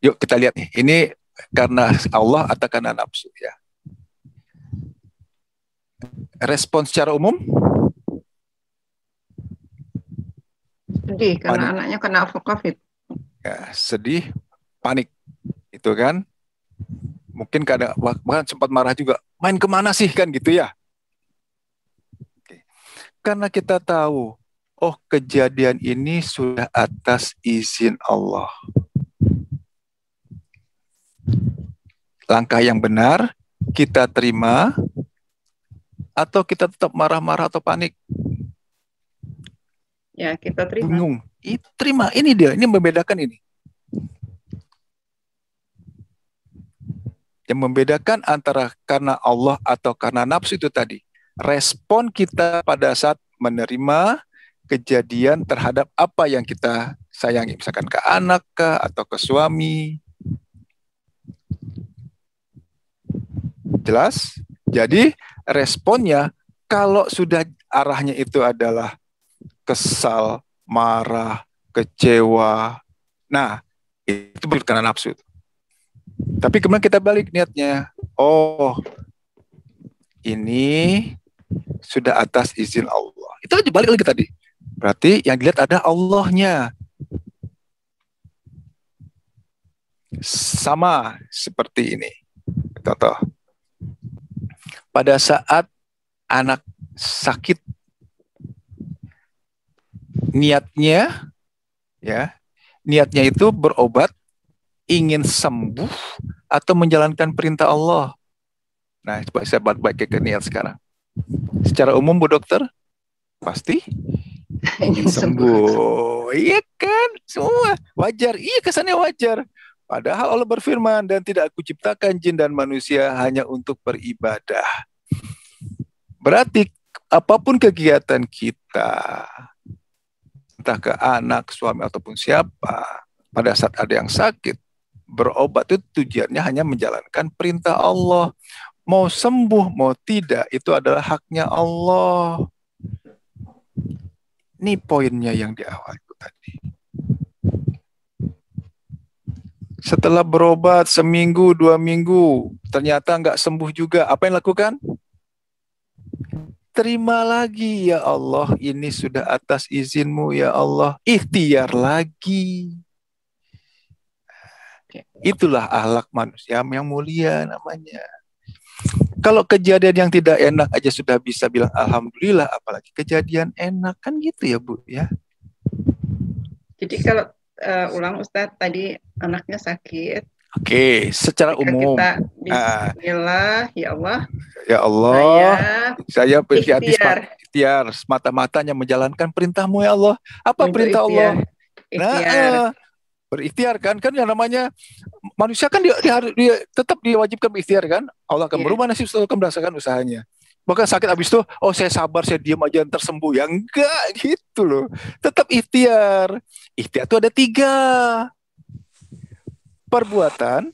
Yuk kita lihat nih. Ini karena Allah atau karena nafsu ya. Respon secara umum? Sedih karena anaknya kena COVID. Ya, sedih, panik. Itu kan. Mungkin bahkan sempat marah juga. Main kemana sih kan gitu ya. Oke. Karena kita tahu, oh kejadian ini sudah atas izin Allah. Langkah yang benar, kita terima, atau kita tetap marah-marah atau panik? Ya, kita terima. Bingung. Terima, ini dia, ini membedakan ini. Yang membedakan antara karena Allah atau karena nafsu itu tadi. Respon kita pada saat menerima kejadian terhadap apa yang kita sayangi. Misalkan ke anak kah, atau ke suami. Jelas? Jadi responnya kalau sudah arahnya itu adalah kesal, marah, kecewa. Nah, itu karena nafsu. Tapi kemudian kita balik niatnya. Oh, ini sudah atas izin Allah. Itu aja balik lagi tadi. Berarti yang dilihat ada Allahnya. Sama seperti ini. Contoh. Pada saat anak sakit, niatnya itu berobat, ingin sembuh atau menjalankan perintah Allah. Nah, coba saya baik ke niat sekarang. Secara umum Bu Dokter, pasti ingin sembuh. Iya kan? Semua wajar. Iya, kesannya wajar. Padahal Allah berfirman, dan tidak aku ciptakan jin dan manusia hanya untuk beribadah. Berarti apapun kegiatan kita, entah ke anak, suami, ataupun siapa, pada saat ada yang sakit, berobat itu tujuannya hanya menjalankan perintah Allah. Mau sembuh, mau tidak, itu adalah haknya Allah. Ini poinnya yang di awal itu tadi. Setelah berobat seminggu, 2 minggu, ternyata nggak sembuh juga. Apa yang lakukan? Terima lagi, ya Allah, ini sudah atas izinmu, ya Allah. Ikhtiar lagi. Itulah akhlak manusia yang mulia namanya. Kalau kejadian yang tidak enak aja sudah bisa bilang alhamdulillah, apalagi kejadian enak, kan gitu ya Bu ya. Jadi kalau ulang Ustadz, tadi anaknya sakit. Oke, secara umum. Kita bismillah, ya Allah. Ya Allah, saya berikhtiar semata-matanya menjalankan perintahmu ya Allah. Apa perintah Allah? Nah, berikhtiar kan yang namanya manusia kan dia tetap diwajibkan berikhtiar kan. Allah akan berubah nasib setelah merasakan usahanya. Bahkan sakit habis itu, oh saya sabar, saya diam aja ntar sembuh. Ya enggak gitu loh. Tetap ikhtiar. Ikhtiar itu ada 3. Perbuatan,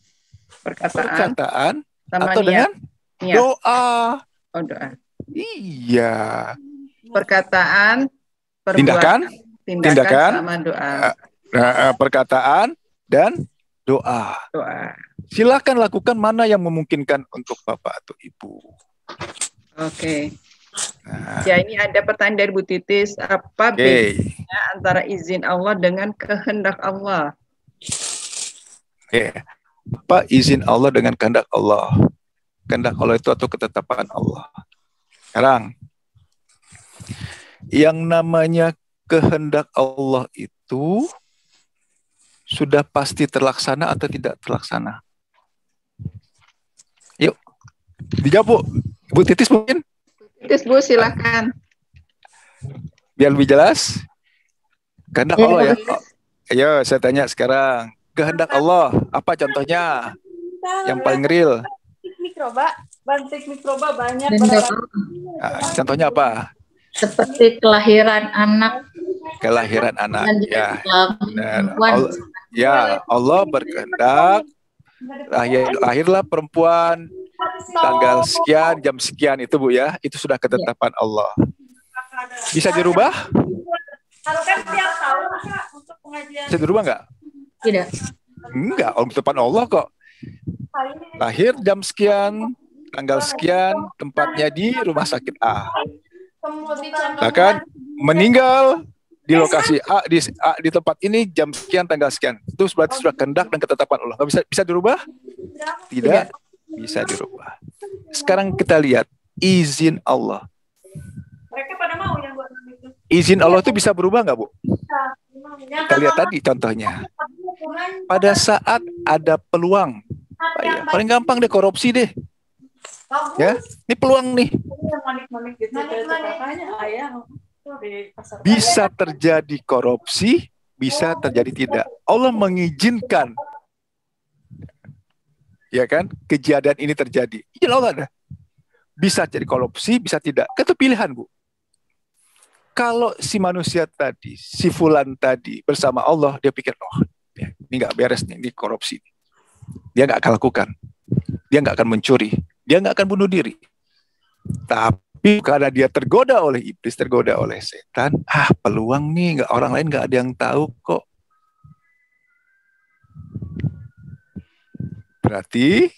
perkataan atau dengan doa. Oh, doa. Iya. Perkataan, tindakan sama doa. Perkataan dan doa. Silakan lakukan mana yang memungkinkan untuk Bapak atau Ibu. Oke. Nah, Ya, ini ada pertanyaan dari Bu Titis. Apa oke. bedanya antara izin Allah dengan kehendak Allah? Oke. Apa izin Allah dengan kehendak Allah? Kehendak Allah itu atau ketetapan Allah. Sekarang, yang namanya kehendak Allah itu sudah pasti terlaksana atau tidak terlaksana? Yuk, dijawab Bu. Bu Titis mungkin Titis Bu, silakan. biar lebih jelas. Kehendak Allah ya. Titis. Ayo, saya tanya sekarang. Kehendak Allah, apa contohnya? Yang paling real. Bantik mikroba banyak. Dan Contohnya apa? seperti kelahiran anak Kelahiran anak. dan Ya, benar. perempuan. Allah berkehendak lahirlah perempuan tanggal sekian, jam sekian itu Bu ya. Itu sudah ketetapan Allah. Bisa dirubah? Kan tiap tahun untuk pengajian. Bisa dirubah nggak? Tidak. Enggak, ketetapan Allah kok. Lahir jam sekian, tanggal sekian, tempatnya di rumah sakit A. Bahkan meninggal di lokasi A, di tempat ini jam sekian, tanggal sekian. Itu berarti sudah kehendak dan ketetapan Allah. Nggak bisa dirubah? Tidak bisa dirubah. Sekarang kita lihat izin Allah. Mereka pada mau yang buat itu. Izin Allah itu bisa berubah nggak Bu? Kita lihat tadi contohnya. Pada saat ada peluang, ya, paling gampang deh korupsi deh. Ya, ini peluang nih. Manik-manik gitu. Makanya ayah di pasar. Bisa terjadi korupsi, bisa terjadi tidak. Allah mengizinkan, ya kan, kejadian ini terjadi. Izin Allah ada. Bisa jadi korupsi, bisa tidak. Itu pilihan Bu. Kalau si manusia tadi, si fulan tadi bersama Allah, dia pikir, oh, ya, ini nggak beres nih, ini korupsi. Dia nggak akan lakukan. Dia nggak akan mencuri. Dia nggak akan bunuh diri. Tapi karena dia tergoda oleh iblis, tergoda oleh setan, peluang nih, orang lain nggak ada yang tahu kok. Berarti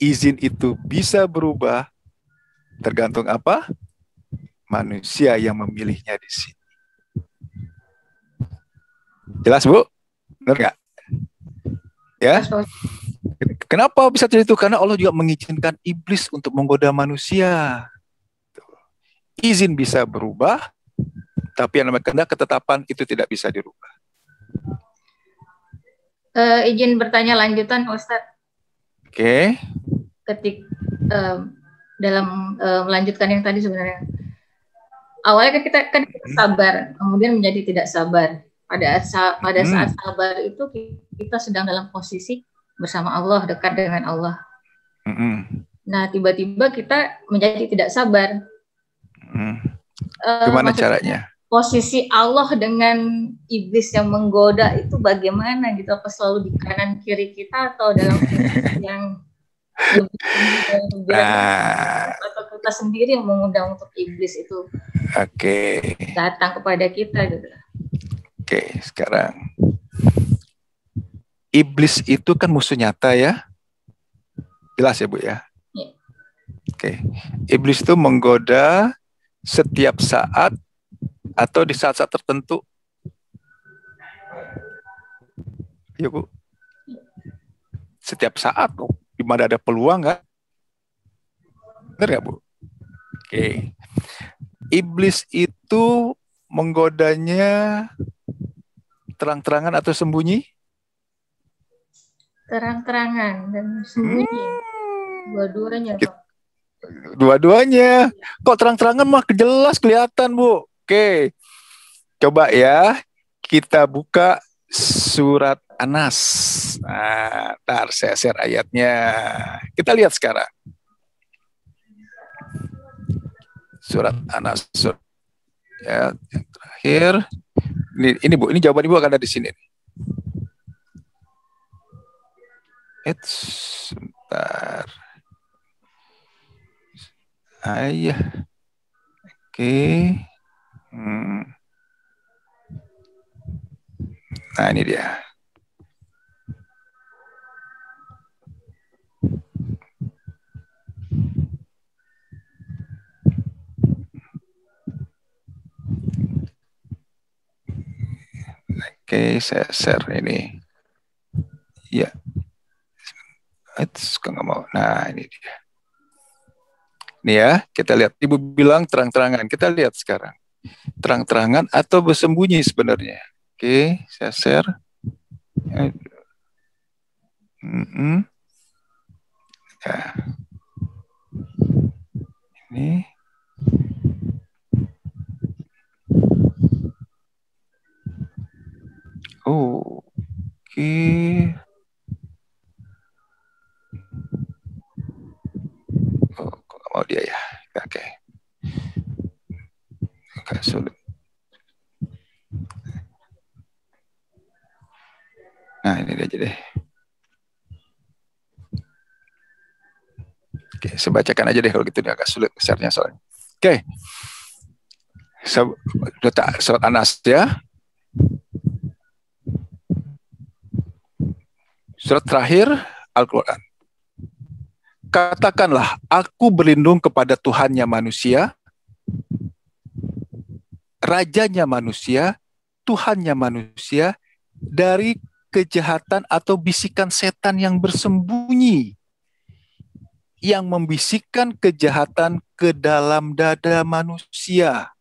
izin itu bisa berubah tergantung apa? Manusia yang memilihnya di sini. Jelas Bu? Benar nggak? Ya. Kenapa bisa terjadi itu? Karena Allah juga mengizinkan iblis untuk menggoda manusia. Izin bisa berubah, tapi yang namanya kehendak ketetapan itu tidak bisa dirubah. Izin bertanya lanjutan Ustadz. Oke. Dalam melanjutkan yang tadi sebenarnya. Awalnya kita sabar, kemudian menjadi tidak sabar. Pada saat sabar itu kita sedang dalam posisi bersama Allah, dekat dengan Allah. Nah, tiba-tiba kita menjadi tidak sabar. Gimana caranya? Posisi Allah dengan iblis yang menggoda itu bagaimana gitu? Apa selalu di kanan kiri kita atau dalam posisi yang lebih atau kita sendiri yang mengundang untuk iblis itu datang kepada kita gitu. Oke, sekarang iblis itu kan musuh nyata ya. Jelas ya Bu ya? Ya. Oke. Iblis itu menggoda setiap saat atau di saat-saat tertentu. Ya Bu. Setiap saat loh. Di mana ada peluang kan? Benar nggak Bu? Oke. Iblis itu menggodanya terang-terangan atau sembunyi? Terang-terangan dan sembunyi. Dua-duanya. Dua-duanya. Kok terang-terangan mah jelas kelihatan Bu. Oke. Coba ya. Kita buka surat Anas. Nah, ntar saya share ayatnya. Kita lihat sekarang. Surat Anas. Ya, yang terakhir. Ini Bu, ini jawaban Ibu akan ada di sini. Sebentar. Ayah. Oke. Nah, ini dia. Oke, saya share ini. Ya, itu nggak mau. Nah, ini dia. Nih ya, kita lihat. Ibu bilang terang-terangan. Kita lihat sekarang. Terang-terangan atau bersembunyi sebenarnya. Oke, saya share. Ya. Ini. Oh, oke. Oh, kok nggak mau dia ya? Oke. Agak sulit. Nah, ini dia aja deh. Oke, saya bacakan aja deh kalau gitu, agak sulit besarnya soalnya. Oke. Surat Anas ya. Surat terakhir Al-Quran. Katakanlah, aku berlindung kepada Tuhannya manusia, Rajanya manusia, Tuhannya manusia, dari kejahatan atau bisikan setan yang bersembunyi, yang membisikkan kejahatan ke dalam dada manusia,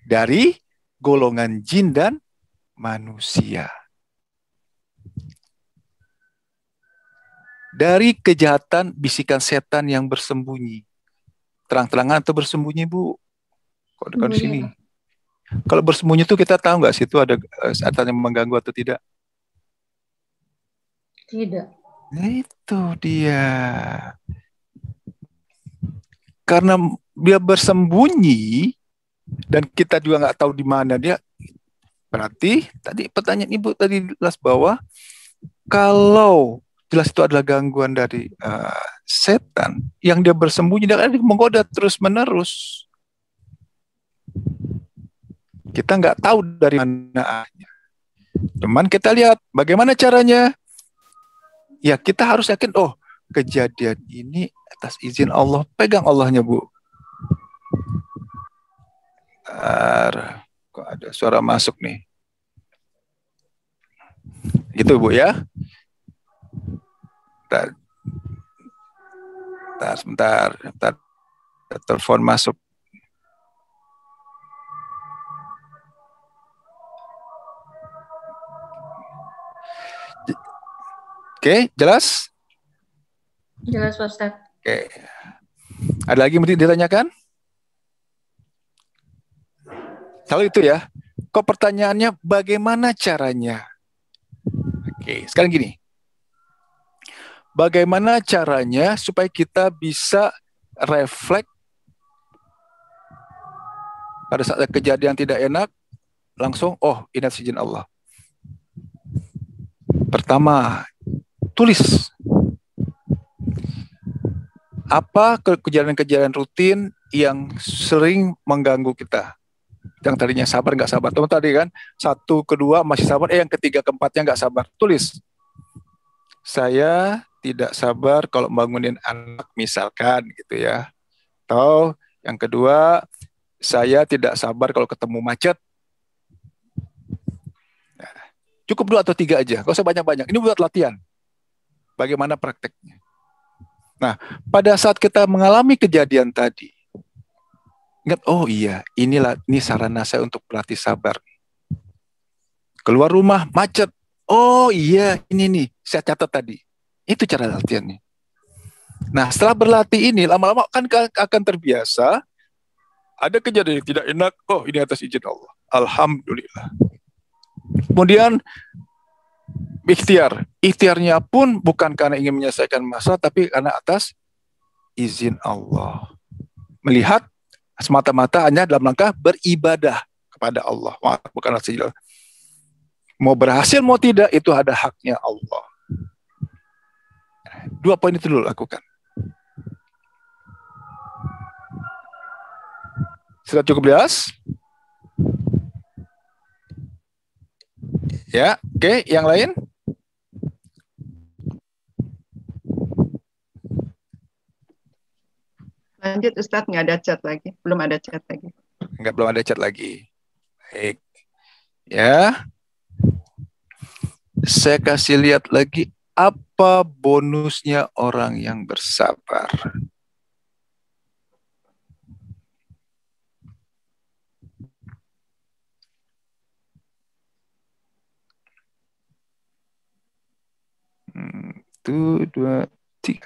dari golongan jin dan manusia. Dari kejahatan bisikan setan yang bersembunyi. Terang-terangan atau bersembunyi, Bu? Kok dekat sini? Kalau bersembunyi itu kita tahu nggak sih itu ada setan yang mengganggu atau tidak? Tidak. Nah, itu dia. Karena dia bersembunyi dan kita juga nggak tahu di mana dia. Berarti tadi pertanyaan Ibu tadi jelas bahwa kalau jelas itu adalah gangguan dari setan yang dia bersembunyi dan menggoda terus-menerus. Kita nggak tahu dari mana. Cuman kita lihat bagaimana caranya. Ya kita harus yakin, oh kejadian ini atas izin Allah. Pegang Allahnya, Bu. Kok ada suara masuk nih. Gitu, Bu ya. Sebentar. Telepon masuk. Oke, jelas? Jelas, Pak Ustadz. Oke. Ada lagi yang mesti ditanyakan? Kalau itu ya, kok pertanyaannya bagaimana caranya? Oke, sekarang gini. Bagaimana caranya supaya kita bisa refleks pada saat kejadian tidak enak, langsung, oh ini atas izin Allah. Pertama, tulis. Apa kejadian-kejadian rutin yang sering mengganggu kita? Yang tadinya sabar, nggak sabar. Teman tadi kan, 1, 2 masih sabar, yang ketiga, keempatnya nggak sabar. Tulis. Saya tidak sabar kalau bangunin anak misalkan gitu ya. Atau yang kedua, saya tidak sabar kalau ketemu macet. Nah, cukup 2 atau 3 aja, nggak usah banyak-banyak. Ini buat latihan. Bagaimana prakteknya? Nah, pada saat kita mengalami kejadian tadi, ingat, oh iya, ini sarana saya untuk berlatih sabar. Keluar rumah, macet. Oh iya, ini nih, saya catat tadi. Itu cara latihannya. Nah, setelah berlatih ini, lama-lama kan akan terbiasa. Ada kejadian yang tidak enak, oh ini atas izin Allah. Alhamdulillah. Kemudian, ikhtiar. Ikhtiarnya pun bukan karena ingin menyelesaikan masalah, tapi karena atas izin Allah. Melihat semata-mata hanya dalam rangka beribadah kepada Allah. Bukan atas izin Allah. Mau berhasil, mau tidak, itu ada haknya Allah. 2 poin itu dulu lakukan. Sudah cukup jelas? Ya, oke. Yang lain? Lanjut Ustadz, nggak ada chat lagi. Belum ada chat lagi. Belum ada chat lagi. Baik. Ya, saya kasih lihat lagi apa bonusnya orang yang bersabar. Itu 2, 3.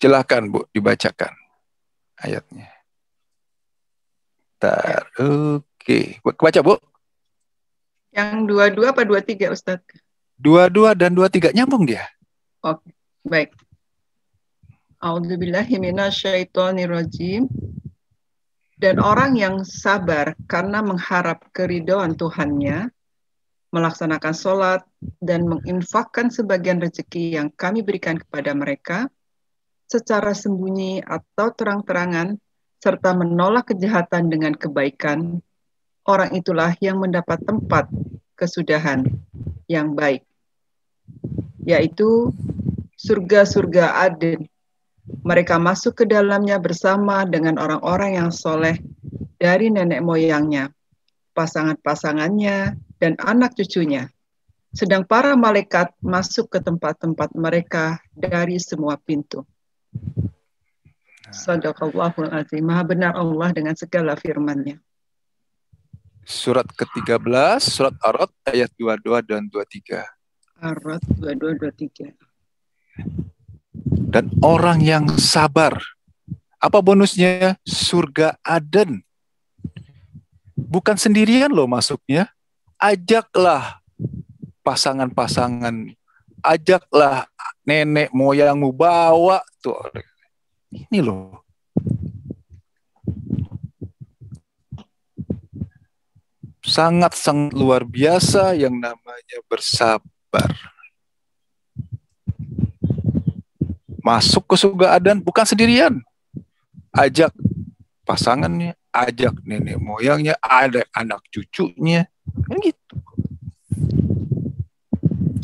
Silakan Bu, dibacakan ayatnya. Oke. Baca Bu. Yang 22 apa 23 Ustadz? 22 dan 23 nyambung dia. Oke, baik. A'udzubillahi minasyaitonirrajim. Dan orang yang sabar karena mengharap keridhaan Tuhannya, melaksanakan sholat dan menginfakkan sebagian rezeki yang kami berikan kepada mereka, secara sembunyi atau terang-terangan, serta menolak kejahatan dengan kebaikan, orang itulah yang mendapat tempat kesudahan yang baik, yaitu surga-surga Aden. Mereka masuk ke dalamnya bersama dengan orang-orang yang soleh dari nenek moyangnya, pasangan-pasangannya, dan anak cucunya. Sedang para malaikat masuk ke tempat-tempat mereka dari semua pintu. Shadaqallahul azim. Maha benar Allah dengan segala firman-Nya. Surat ke-13, surat Ar-Ra'd ayat 22 dan 23. Ar-Ra'd 22, 23. Dan orang yang sabar, apa bonusnya? Surga Aden. Bukan sendirian loh masuknya. Ajaklah pasangan-pasangan, ajaklah nenek moyangmu, bawa tuh. Ini loh. Sangat-sangat luar biasa yang namanya bersabar. Masuk ke surga Aden bukan sendirian. Ajak pasangannya, ajak nenek moyangnya, ada anak cucunya. Kan gitu.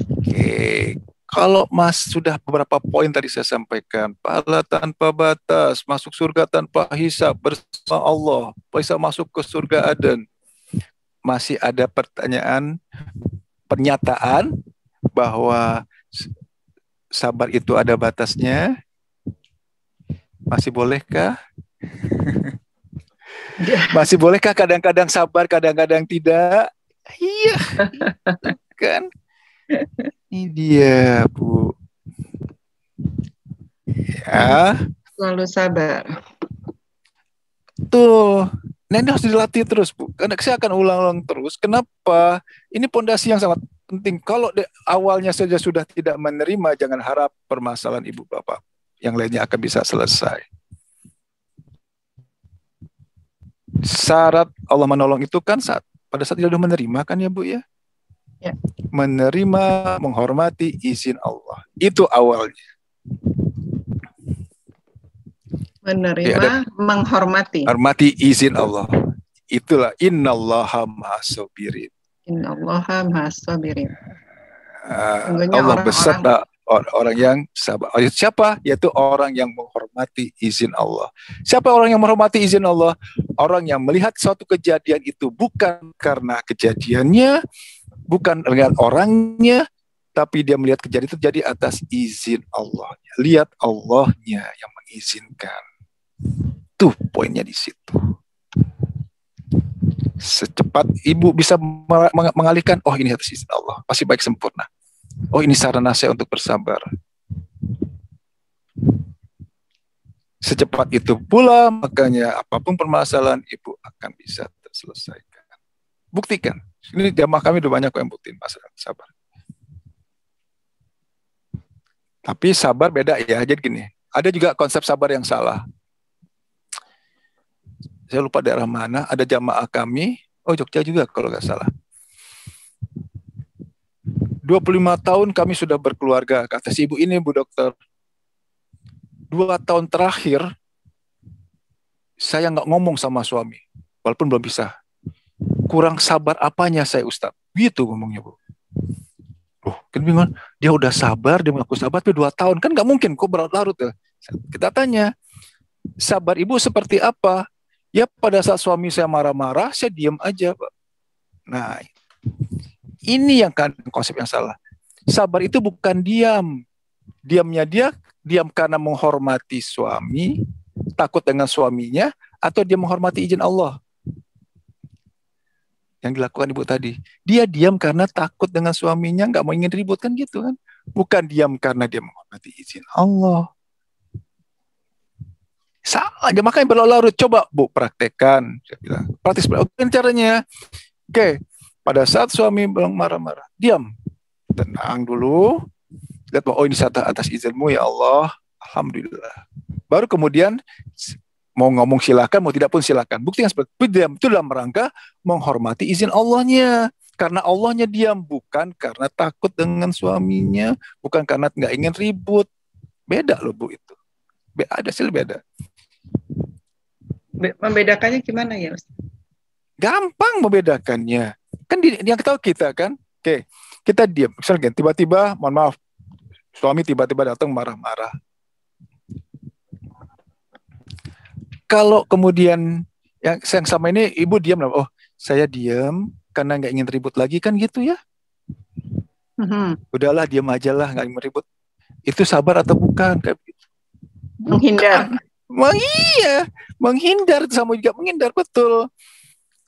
Oke, kalau Mas sudah beberapa poin tadi saya sampaikan, pahala tanpa batas, masuk surga tanpa hisab bersama Allah, bisa masuk ke surga Aden. Masih ada pertanyaan, pernyataan bahwa sabar itu ada batasnya? Masih bolehkah? Masih bolehkah kadang-kadang sabar, kadang-kadang tidak? Iya, kan? Ini dia, Bu. Ya. Selalu sabar. Tuh. Nah, ini harus dilatih terus, Bu. Karena saya akan ulang-ulang terus. Kenapa? Ini pondasi yang sangat penting. Kalau awalnya saja sudah tidak menerima, jangan harap permasalahan Ibu Bapak yang lainnya akan bisa selesai. Syarat Allah menolong itu kan pada saat dia sudah menerima kan ya Bu ya? Ya. Menerima, menghormati izin Allah. Itu awalnya. Menerima, menghormati. Hormati izin Allah. Itulah innallaha ma'as-sabirin. Innallaha ma'as-sabirin. Allah beserta orang yang sabar. Siapa? Yaitu orang yang menghormati izin Allah. Siapa orang yang menghormati izin Allah? Orang yang melihat suatu kejadian itu bukan karena kejadiannya, bukan melihat orangnya, tapi dia melihat kejadian itu terjadi atas izin Allah. Lihat Allahnya yang mengizinkan. Tuh poinnya di situ. Secepat Ibu bisa mengalihkan, oh ini atas izin Allah, pasti baik sempurna. Oh ini sarana saya untuk bersabar. Secepat itu pula, makanya apapun permasalahan Ibu akan bisa terselesaikan. Buktikan. Ini jamaah kami udah banyak yang buktiin masalah sabar. Tapi sabar beda ya. Jadi gini, ada juga konsep sabar yang salah. Saya lupa daerah mana, ada jamaah kami, Jogja juga kalau nggak salah. 25 tahun kami sudah berkeluarga. Kata si ibu ini, Bu Dokter, 2 tahun terakhir, saya nggak ngomong sama suami, walaupun belum bisa. Kurang sabar apanya saya Ustadz? Gitu ngomongnya Bu. Kan bingung, dia udah sabar, dia mengaku sabar, tapi 2 tahun, kan nggak mungkin, kok berlarut-larut ya. Kita tanya, Sabar ibu seperti apa? Ya pada saat suami saya marah-marah, saya diam aja, Pak. Nah, ini yang kan konsep yang salah. Sabar itu bukan diam. Diamnya dia diam karena menghormati suami, takut dengan suaminya, atau dia menghormati izin Allah. Yang dilakukan ibu tadi. Dia diam karena takut dengan suaminya, nggak mau ingin ribut kan gitu kan. Bukan diam karena dia menghormati izin Allah. Salah aja, makanya berlarut-larut. Coba Bu praktekkan. Saya bilang, praktis. Oke caranya. Oke, pada saat suami bilang marah-marah, diam. Tenang dulu. Lihat, oh ini atas izinmu ya Allah. Alhamdulillah. Baru kemudian mau ngomong silakan, mau tidak pun silakan. Bukti yang seperti itu diam itu dalam rangka menghormati izin Allahnya. Karena Allahnya diam, bukan karena takut dengan suaminya, bukan karena nggak ingin ribut. Beda loh Bu itu. Ada sih beda. Membedakannya gimana ya Ustaz? Gampang membedakannya. Kan yang tahu kita kan. Oke, kita diam. Misalnya tiba-tiba, mohon maaf, suami tiba-tiba datang marah-marah. Kalau kemudian yang sama ini ibu diam, oh saya diam karena nggak ingin ribut lagi kan gitu ya. Udahlah diam aja lah, nggak ingin ribut. Itu sabar atau bukan? Kayak gitu. Menghindar. Iya, menghindar sama juga menghindar, betul.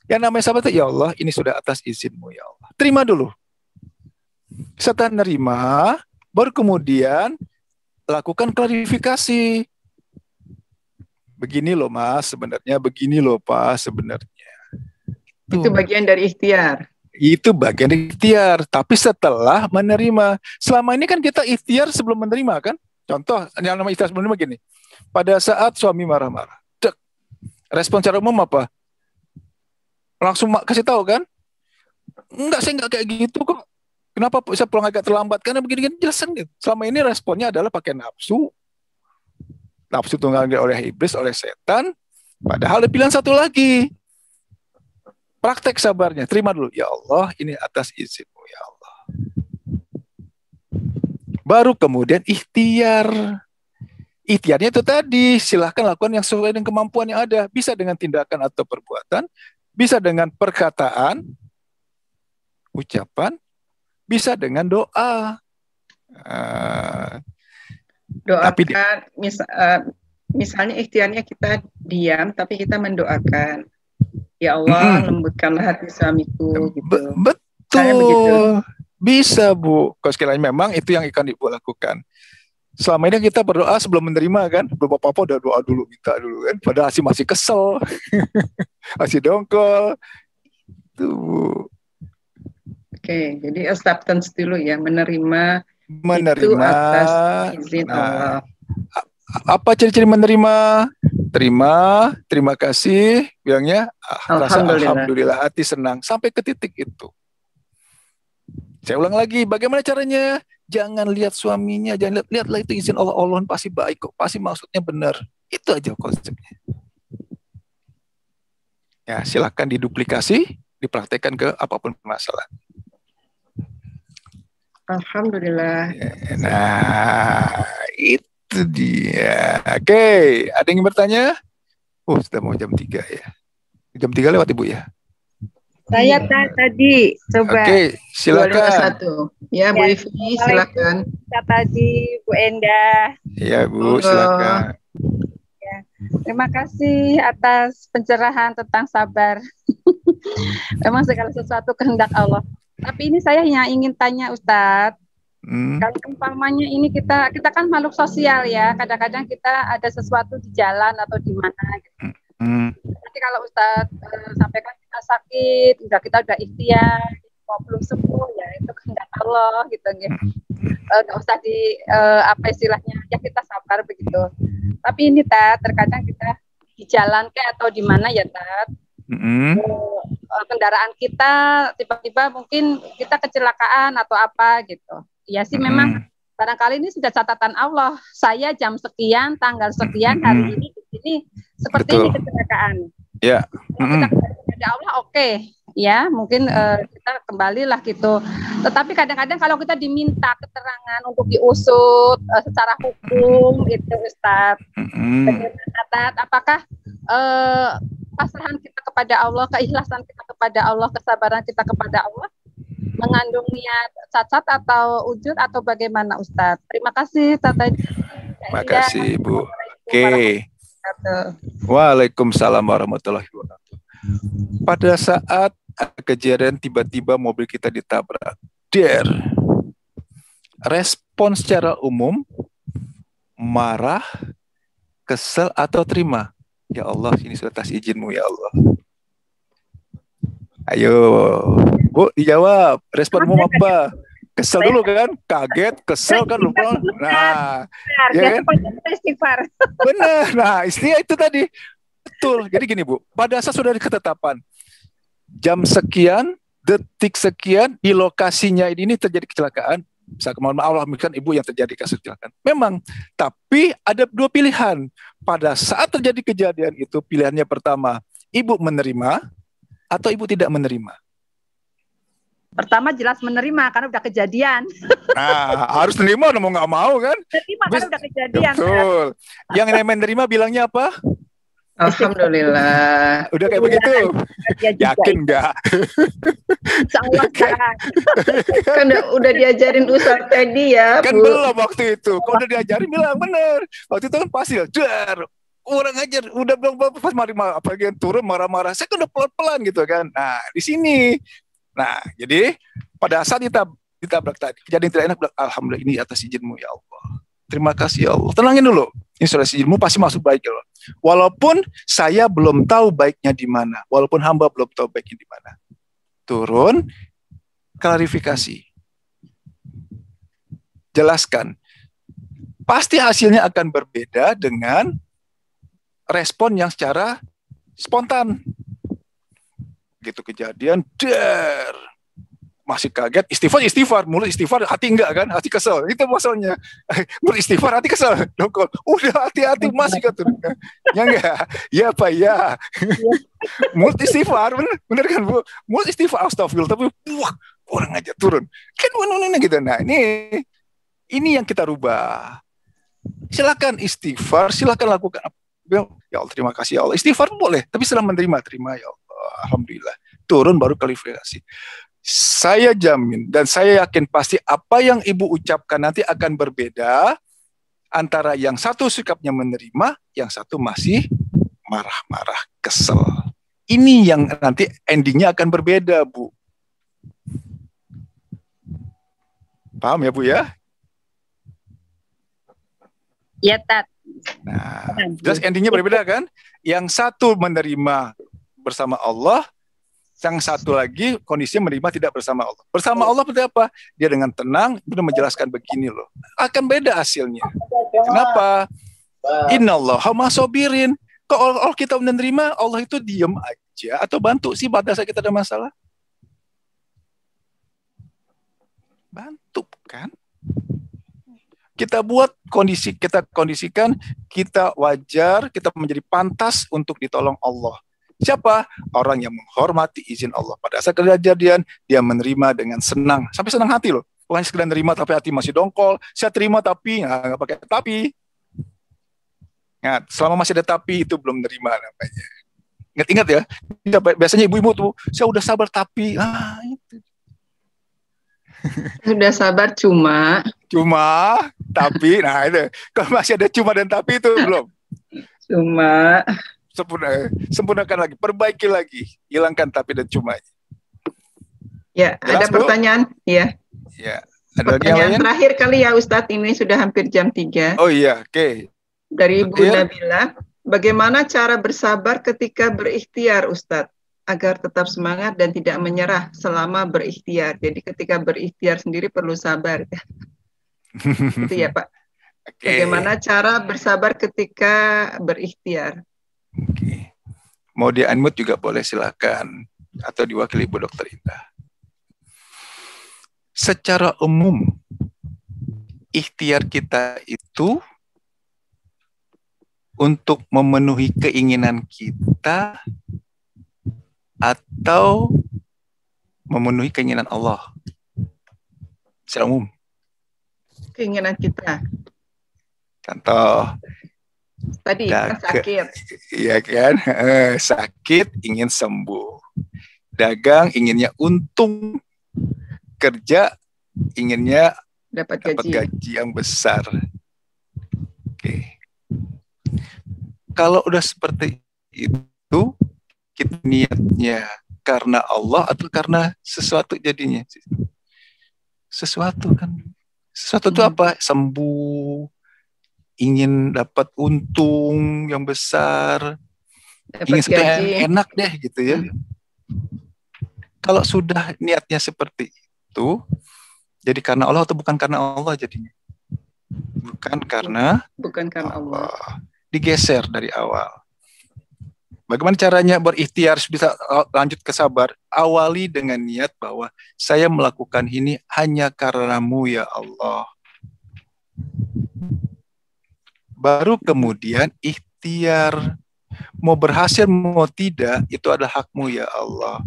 Yang namanya sabar itu, ya Allah ini sudah atas izinmu ya Allah. Terima dulu. Setelah nerima, baru kemudian lakukan klarifikasi. Begini loh Mas sebenarnya, begini loh Pak sebenarnya. Itu bagian dari ikhtiar. Itu bagian dari ikhtiar, tapi setelah menerima. Selama ini kan kita ikhtiar sebelum menerima kan? Contoh, yang namanya ikhtiar sebelum menerima gini. Pada saat suami marah-marah, respon secara umum apa? Langsung kasih tahu kan? Enggak, saya enggak kayak gitu kok. Kenapa saya pulang agak terlambat? Karena begini-begini jelasin gitu. Selama ini responnya adalah pakai nafsu. Nafsu tunggal oleh iblis, oleh setan. Padahal ada pilihan satu lagi. Praktek sabarnya. Terima dulu. Ya Allah, ini atas izinmu ya Allah. Baru kemudian ikhtiar. Ikhtiarnya itu tadi. Silahkan lakukan yang sesuai dengan kemampuan yang ada. Bisa dengan tindakan atau perbuatan. Bisa dengan perkataan. Ucapan. Bisa dengan doa. Doakan, misalnya ikhtiarnya kita diam, tapi kita mendoakan. Ya Allah, lembutkanlah hati suamiku. Gitu. Betul. Bisa Bu. Kalau sekali lagi memang itu yang akan Ibu lakukan. Selama ini kita berdoa sebelum menerima kan. Belum apa-apa udah doa dulu, minta dulu kan. Padahal masih kesel. Masih dongkol. Itu Bu. Oke, jadi acceptance dulu ya. Menerima itu atas izin Allah. Apa ciri-ciri menerima? Terima kasih, bilangnya alhamdulillah, hati senang, sampai ke titik itu. Saya ulang lagi, bagaimana caranya? Jangan lihat suaminya, jangan lihatlah itu izin Allah, Allah pasti baik kok, pasti maksudnya benar. Itu aja konsepnya. Ya, silakan diduplikasi, dipraktekkan ke apapun masalah. Alhamdulillah. Nah, itu dia. Oke, ada yang bertanya? Sudah mau jam 3 ya. Jam 3 lewat Ibu ya? Saya tadi coba. Oke, silakan. Ya, Bu Ivi, silakan. Tadi Bu Endah. Ya, Bu, silakan. Ya, terima kasih atas pencerahan tentang sabar. Memang segala sesuatu kehendak Allah. Tapi ini saya yang ingin tanya Ustadz. Kalau umpamanya ini kita kan makhluk sosial ya. Kadang-kadang kita ada sesuatu di jalan atau di mana. Gitu. Nanti kalau Ustadz sampaikan kita sakit, kita udah ikhtiar, mau belum sembuh ya itu kehendak Allah gitu. Nggak usah apa istilahnya ya kita sabar begitu. Tapi ini terkadang kita di jalan atau di mana ya kendaraan kita tiba-tiba mungkin kita kecelakaan atau apa gitu. Ya sih memang barangkali ini sudah catatan Allah. Saya jam sekian, tanggal sekian, hari ini di sini seperti ini kecelakaan. Ya. Kita kepada Allah oke. ya mungkin kita kembalilah gitu. Tetapi kadang-kadang kalau kita diminta keterangan untuk diusut secara hukum itu Ustadz, apakah pasrahan kita kepada Allah, keikhlasan kita kepada Allah, kesabaran kita kepada Allah mengandung niat cacat atau wujud atau bagaimana Ustadz? Terima kasih Tata. Terima kasih Ibu. Oke. Waalaikumsalam warahmatullahi wabarakatuh. Pada saat kejadian tiba-tiba mobil kita ditabrak, respon secara umum marah, kesel atau terima? Ya Allah, ini sudah atas izin-Mu ya Allah. Ayo, Bu, dijawab. Respon umum apa? Kesel dulu kan? Kaget, kesel kan lupa. Nah, ya kan? Benar. Nah, istilah itu tadi. Betul. Jadi gini, Bu. Pada saat sudah ada ketetapan, jam sekian, detik sekian, di lokasinya ini terjadi kecelakaan. Bisa mohon maaf Allah memberikan ibu yang terjadi kasus kecelakaan. Memang, tapi ada dua pilihan. Pada saat terjadi kejadian itu, pilihannya pertama, ibu menerima atau ibu tidak menerima. Pertama jelas menerima karena udah kejadian. Nah, harus menerima mau nggak mau kan? Menerima karena udah kejadian. Betul. Kan? Yang menerima bilangnya apa? Alhamdulillah. Udah kayak begitu. Yakin nggak? Kan udah diajarin Ustaz tadi ya. Kan belum waktu itu. Kalau udah diajarin bilang bener. Waktu itu kan pasti orang ajar udah bilang pas apalagi yang turun marah-marah. Saya kan udah pelan-pelan gitu kan. Nah di sini. Nah jadi pada saat ditabrak tadi kejadian tidak enak bilang alhamdulillah ini atas izin-Mu ya Allah. Terima kasih ya Allah. Tenangin dulu. Ini sudah izin-Mu pasti masuk baik ya Allah. Walaupun saya belum tahu baiknya di mana, walaupun hamba belum tahu baiknya di mana. Turun, klarifikasi. Jelaskan. Pasti hasilnya akan berbeda dengan respon yang secara spontan. Gitu kejadian, masih kaget, istighfar, mulut istighfar, hati enggak kan, hati kesel, itu masalahnya. Mulut istighfar, hati kesel, dongkol, udah hati-hati masih kan, ya enggak, ya Pak ya, mulut istighfar, bener kan Bu, mulut istighfar, astagfirullah, tapi wah, orang aja turun, kan bener gitu. Nah ini yang kita rubah. Silakan istighfar, silakan lakukan. Ya Allah terima kasih ya Allah, istighfar boleh, tapi setelah menerima, terima ya Allah. Alhamdulillah, turun baru klarifikasi. Saya jamin dan saya yakin pasti apa yang ibu ucapkan nanti akan berbeda antara yang satu sikapnya menerima, yang satu masih marah-marah, kesel. Ini yang nanti endingnya akan berbeda, Bu. Paham ya, Bu ya? Ya, Tat. Nah, jelas endingnya berbeda kan? Yang satu menerima bersama Allah, yang satu lagi kondisinya menerima tidak bersama Allah. Bersama Allah seperti apa? Dia dengan tenang, dia menjelaskan begini loh. Akan beda hasilnya. Kenapa? Innallaha ma'as-sabirin. Kalau kita menerima, Allah itu diam aja atau bantu sih pada saat kita ada masalah? Bantu kan? Kita buat kita kondisikan, kita wajar, kita menjadi pantas untuk ditolong Allah. Siapa? Orang yang menghormati izin Allah. Pada saat kejadian, dia menerima dengan senang. Sampai senang hati loh. Bukan sekedar menerima tapi hati masih dongkol. Saya terima tapi, nggak pakai tapi. Ingat, selama masih ada tapi itu belum menerima namanya. Ingat ya. Biasanya ibu-ibu tuh, saya udah sabar tapi, itu. Sudah sabar cuma, tapi, nah itu. Kalau masih ada cuma dan tapi itu belum. Cuma. Sempurnakan lagi, perbaiki lagi, hilangkan tapi dan cuma. Ya, jelas, ada pertanyaan, ya. Ya, ada pertanyaan terakhir kali ya Ustadz, ini sudah hampir jam 3. Oh iya, oke. Dari Ibu Nabila, bagaimana cara bersabar ketika berikhtiar Ustadz, agar tetap semangat dan tidak menyerah selama berikhtiar. Jadi ketika berikhtiar sendiri perlu sabar. Itu ya Pak. Bagaimana cara bersabar ketika berikhtiar? Oke. Mau di-unmute juga boleh, silakan, atau diwakili Ibu Dokter Indah. Secara umum, ikhtiar kita itu untuk memenuhi keinginan kita atau memenuhi keinginan Allah. Secara umum. Keinginan kita. Contoh. Tadi kan sakit. Iya kan? Sakit ingin sembuh. Dagang inginnya untung. Kerja inginnya dapat gaji yang besar. Oke. Kalau udah seperti itu, kita niatnya karena Allah atau karena sesuatu jadinya? Sesuatu kan. Sesuatu itu apa? Sembuh, ingin dapat untung yang besar, ingin sesuatu yang enak deh gitu ya. Kalau sudah niatnya seperti itu, jadi karena Allah atau bukan karena Allah jadinya? Bukan karena Allah. Digeser dari awal. Bagaimana caranya berikhtiar bisa lanjut ke sabar? Awali dengan niat bahwa saya melakukan ini hanya karena-Mu ya Allah. Baru kemudian ikhtiar. Mau berhasil mau tidak, itu adalah hak-Mu ya Allah.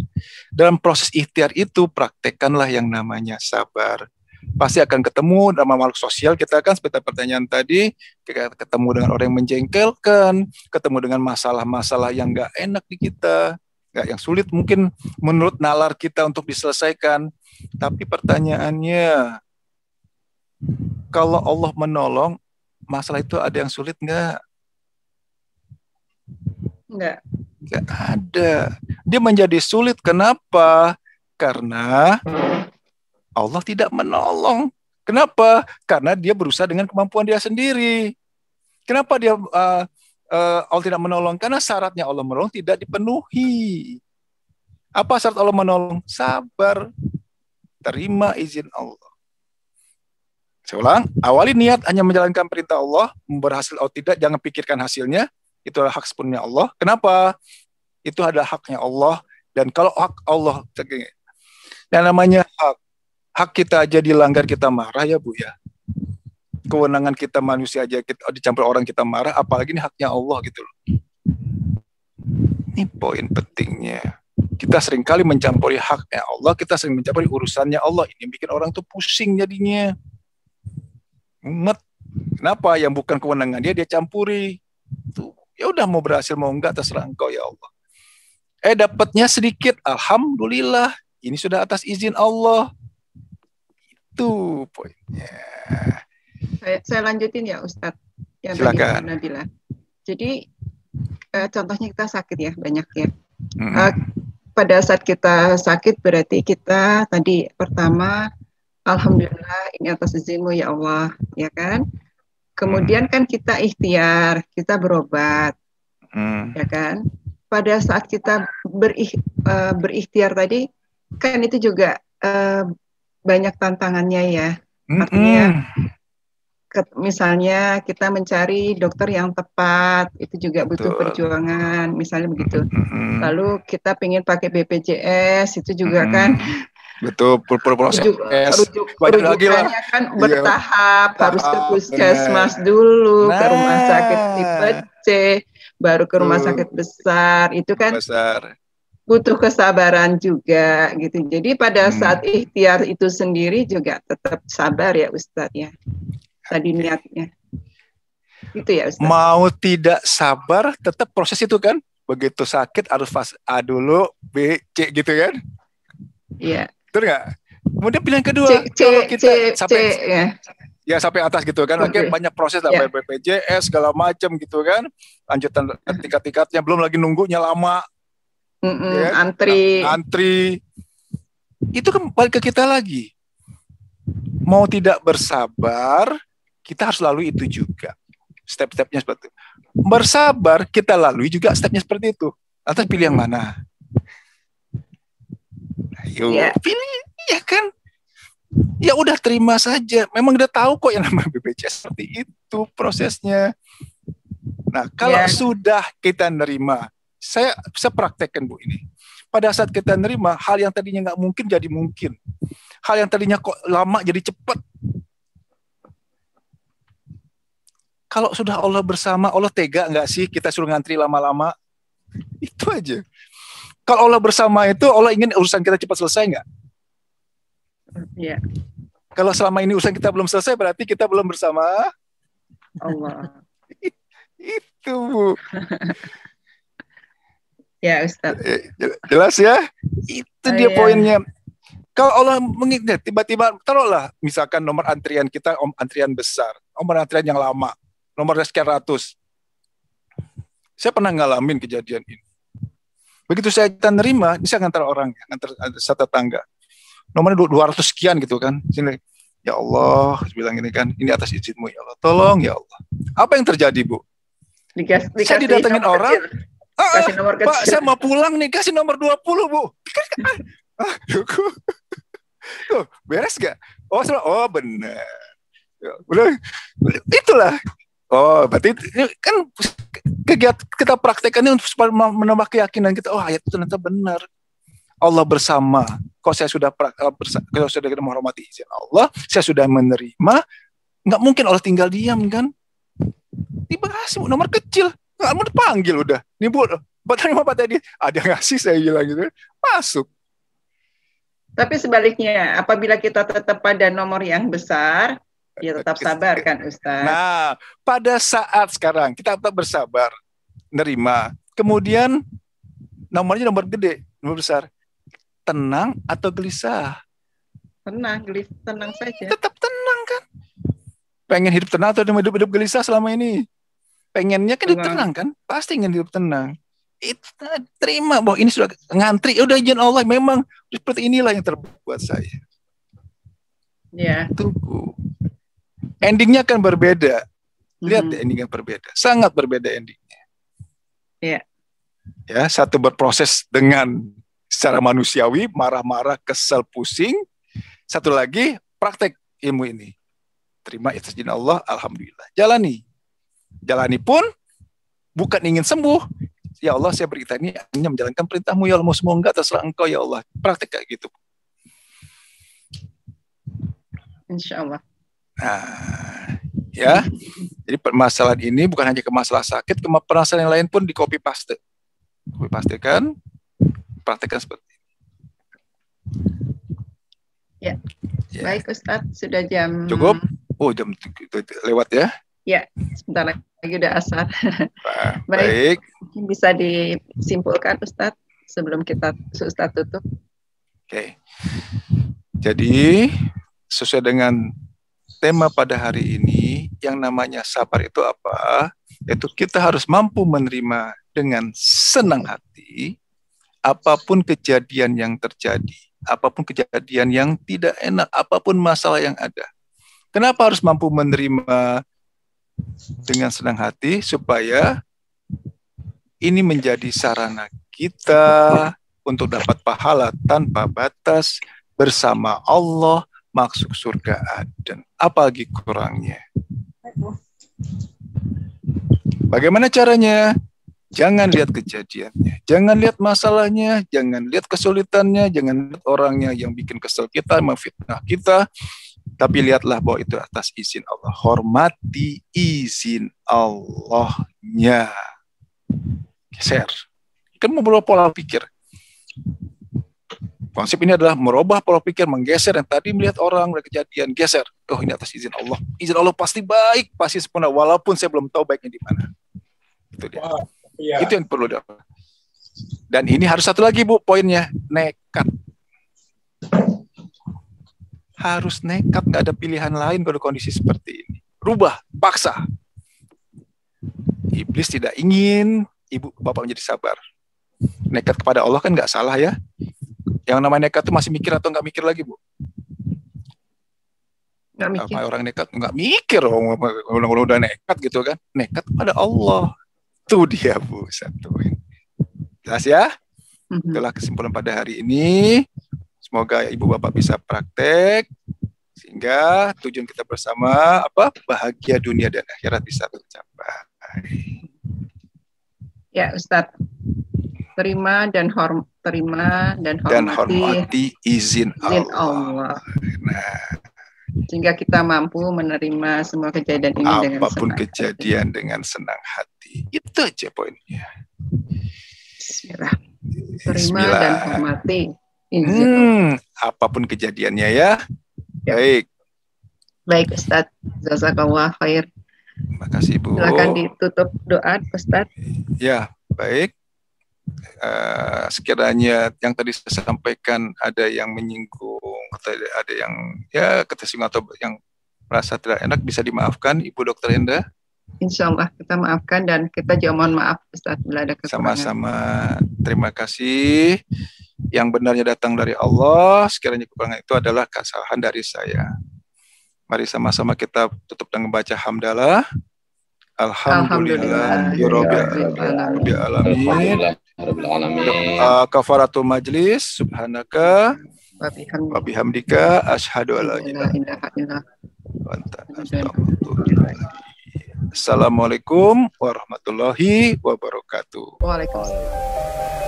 Dalam proses ikhtiar itu, praktekkanlah yang namanya sabar. Pasti akan ketemu sama makhluk sosial kita kan, seperti pertanyaan tadi, kita ketemu dengan orang yang menjengkelkan, ketemu dengan masalah-masalah yang nggak enak di kita, yang sulit mungkin menurut nalar kita untuk diselesaikan. Tapi pertanyaannya, kalau Allah menolong, masalah itu ada yang sulit nggak? Nggak ada. Dia menjadi sulit. Kenapa? Karena Allah tidak menolong. Kenapa? Karena dia berusaha dengan kemampuan dia sendiri. Kenapa dia Allah tidak menolong? Karena syaratnya Allah menolong tidak dipenuhi. Apa syarat Allah menolong? Sabar. Terima izin Allah. Saya ulang, awali niat hanya menjalankan perintah Allah, berhasil atau tidak, jangan pikirkan hasilnya. Itu adalah hak sepenuhnya Allah. Kenapa? Itu adalah haknya Allah. Dan kalau hak Allah, yang namanya hak kita aja dilanggar, kita marah ya Bu ya. Kewenangan kita manusia aja kita dicampur orang kita marah, apalagi ini haknya Allah gitu loh. Ini poin pentingnya. Kita seringkali mencampuri haknya Allah, kita sering mencampuri urusannya Allah. Ini bikin orang tuh pusing jadinya. Umat. Kenapa? Yang bukan kewenangan dia campuri. Tuh. Ya udah mau berhasil mau enggak terserah Engkau ya Allah. Dapatnya sedikit, alhamdulillah. Ini sudah atas izin Allah. Itu poinnya. Saya lanjutin ya Ustadz. Yang silakan. Tadi Nabila. Jadi contohnya kita sakit ya, banyak ya. Pada saat kita sakit berarti kita tadi pertama, alhamdulillah ini atas izin-Mu ya Allah, ya kan? Kemudian kan kita ikhtiar, kita berobat, ya kan? Pada saat kita berikhtiar tadi, kan itu juga banyak tantangannya ya. Artinya, misalnya kita mencari dokter yang tepat, itu juga butuh perjuangan, misalnya begitu. Lalu kita pengen pakai BPJS, itu juga kan. Betul, proses rujukannya kan bertahap, harus ke puskesmas dulu, ke rumah sakit tipe C, baru ke rumah sakit besar, itu kan butuh kesabaran juga gitu. Jadi pada saat ikhtiar itu sendiri juga tetap sabar ya Ustadz ya, tadi niatnya. Itu ya Ustadz. Mau tidak sabar, tetap proses itu kan, begitu sakit harus fase A dulu, B, C gitu kan? Iya. Betul nggak? Kemudian pilihan kedua, kalau kita sampai ya sampai atas gitu kan, lagi banyak proses sampai BPJS segala macam gitu kan, lanjutan tingkat-tingkatnya, belum lagi nunggunya lama, ya, antri, itu kan balik ke kita lagi. Mau tidak bersabar, kita harus lalui itu juga, step-stepnya seperti itu. Bersabar, kita lalui juga stepnya seperti itu. Lantas pilih yang mana? Ayo pilih, ya kan? Ya udah terima saja. Memang udah tahu kok yang namanya BPJS seperti itu prosesnya. Nah, kalau sudah kita nerima, saya bisa praktekkan Bu ini. Pada saat kita nerima, hal yang tadinya nggak mungkin jadi mungkin. Hal yang tadinya kok lama jadi cepat. Kalau sudah Allah bersama, Allah tega nggak sih kita suruh ngantri lama-lama? Itu aja. Kalau Allah bersama itu, Allah ingin urusan kita cepat selesai nggak? Iya. Kalau selama ini urusan kita belum selesai, berarti kita belum bersama Allah. Itu, Bu. Ya, Ustaz. Jelas ya? Itu dia Iya. poinnya. Kalau Allah mengingat, tiba-tiba taruhlah misalkan nomor antrian kita antrian besar, nomor antrian yang lama, nomor sekian ratus. Saya pernah ngalamin kejadian ini. Begitu saya kita nerima, ini saya ngantar orang, ngantar satu tetangga. Nomornya 200 sekian gitu kan. Sini, ya Allah, bilang ini kan, ini atas izinmu ya Allah. Tolong ya Allah. Apa yang terjadi, Bu? Saya didatengin orang, kasih nomor kecil. Pak, saya mau pulang nih, kasih nomor 20, Bu. Tuh, beres gak? Oh benar. Itulah. Oh, berarti ini kan kegiatan kita praktekkan untuk supaya menambah keyakinan kita. Oh, ayat itu ternyata benar. Allah bersama. Kalau saya sudah kalau sudah menghormati izin Allah, saya sudah menerima. Nggak mungkin Allah tinggal diam kan? Dikasih nomor kecil, nggak mau dipanggil udah. Nih Bu, terima Pak tadi. Ada ngasih saya bilang gitu, masuk. Tapi sebaliknya, apabila kita tetap pada nomor yang besar, ya tetap sabar kan Ustaz. Nah, pada saat sekarang kita tetap bersabar, nerima. Kemudian nomornya nomor gede, nomor besar. Tenang atau gelisah? Tenang saja. Tetap tenang kan? Pengen hidup tenang atau hidup gelisah selama ini? Pengennya kan hidup tenang kan? Pasti ingin hidup tenang. Itu terima bahwa ini sudah ngantri, udah izin Allah, memang seperti inilah yang terbuat saya. Ya. Tunggu. Endingnya kan berbeda. Lihat endingnya berbeda, sangat berbeda endingnya. Ya. Ya, satu berproses dengan secara manusiawi, marah-marah, kesel, pusing. Satu lagi praktek ilmu ini. Terima izin Allah, alhamdulillah. Jalani pun bukan ingin sembuh. Ya Allah, saya berita ini hanya menjalankan perintahmu ya Allah, mau semua enggak terserah engkau ya Allah. Praktek kayak gitu. Insya Allah. Nah, ya. Jadi permasalahan ini bukan hanya ke masalah sakit, ke permasalahan yang lain pun di copy paste. Copy paste kan, praktekkan seperti ini. Ya. Baik Ustadz, sudah jam. Cukup? Oh, jam lewat ya? Ya, sebentar lagi udah asar. Baik. Bisa disimpulkan Ustadz sebelum Ustadz tutup. Oke. Jadi sesuai dengan tema pada hari ini, yang namanya sabar itu apa? Yaitu kita harus mampu menerima dengan senang hati apapun kejadian yang terjadi, apapun kejadian yang tidak enak, apapun masalah yang ada. Kenapa harus mampu menerima dengan senang hati? Supaya ini menjadi sarana kita untuk dapat pahala tanpa batas bersama Allah, masuk surga Aden. Apalagi kurangnya. Bagaimana caranya? Jangan lihat kejadiannya, jangan lihat masalahnya, jangan lihat kesulitannya, jangan lihat orangnya yang bikin kesel kita, memfitnah kita, tapi lihatlah bahwa itu atas izin Allah. Hormati izin Allahnya. Geser. Kan merubah pola pikir. Konsep ini adalah merubah pola pikir, menggeser yang tadi melihat orang, melihat kejadian, geser. Oh, ini atas izin Allah. Izin Allah pasti baik, pasti sempurna, walaupun saya belum tahu baiknya di mana. Itu dia. Wow, iya. Itu yang perlu dapat. Dan ini harus satu lagi, Bu, poinnya, nekat. Harus nekat, nggak ada pilihan lain pada kondisi seperti ini. Rubah, paksa. Iblis tidak ingin ibu bapak menjadi sabar. Nekat kepada Allah kan nggak salah ya. Yang namanya nekat itu masih mikir atau nggak mikir lagi, Bu? Nggak mikir. Orang nekat nggak mikir, udah nekat gitu kan? Nekat kepada Allah. Itu dia, Bu, satu. Jelas ya? Itulah kesimpulan pada hari ini. Semoga ibu bapak bisa praktek sehingga tujuan kita bersama bahagia dunia dan akhirat bisa tercapai. Ya, Ustadz. Terima dan hormati izin Allah. Nah, sehingga kita mampu menerima semua kejadian ini dengan senang. Apapun kejadian dengan senang hati. Itu aja poinnya. Bismillah. terima dan hormati. Apapun kejadiannya ya. Baik. Baik Ustadz, jazakallah khair. Terima kasih Bu. Silakan ditutup doa Ustadz. Ya, baik. Sekiranya yang tadi saya sampaikan ada yang menyinggung atau ada yang ya ketersinggung atau yang merasa tidak enak, bisa dimaafkan Ibu Dokter Endah. Insya Allah kita maafkan dan kita juga mohon maaf Ustaz bila ada kekurangan. Sama-sama. Terima kasih. Yang benarnya datang dari Allah, sekiranya kekurangan itu adalah kesalahan dari saya. Mari sama-sama kita tutup dengan membaca hamdalah. Alhamdulillah Rabbil alamin. Kafaratul majlis, subhanaka wa bihamdika asyhadu an la ilaha illa anta astaghfiruka. Assalamualaikum warahmatullahi wabarakatuh. Waalaikumsalam.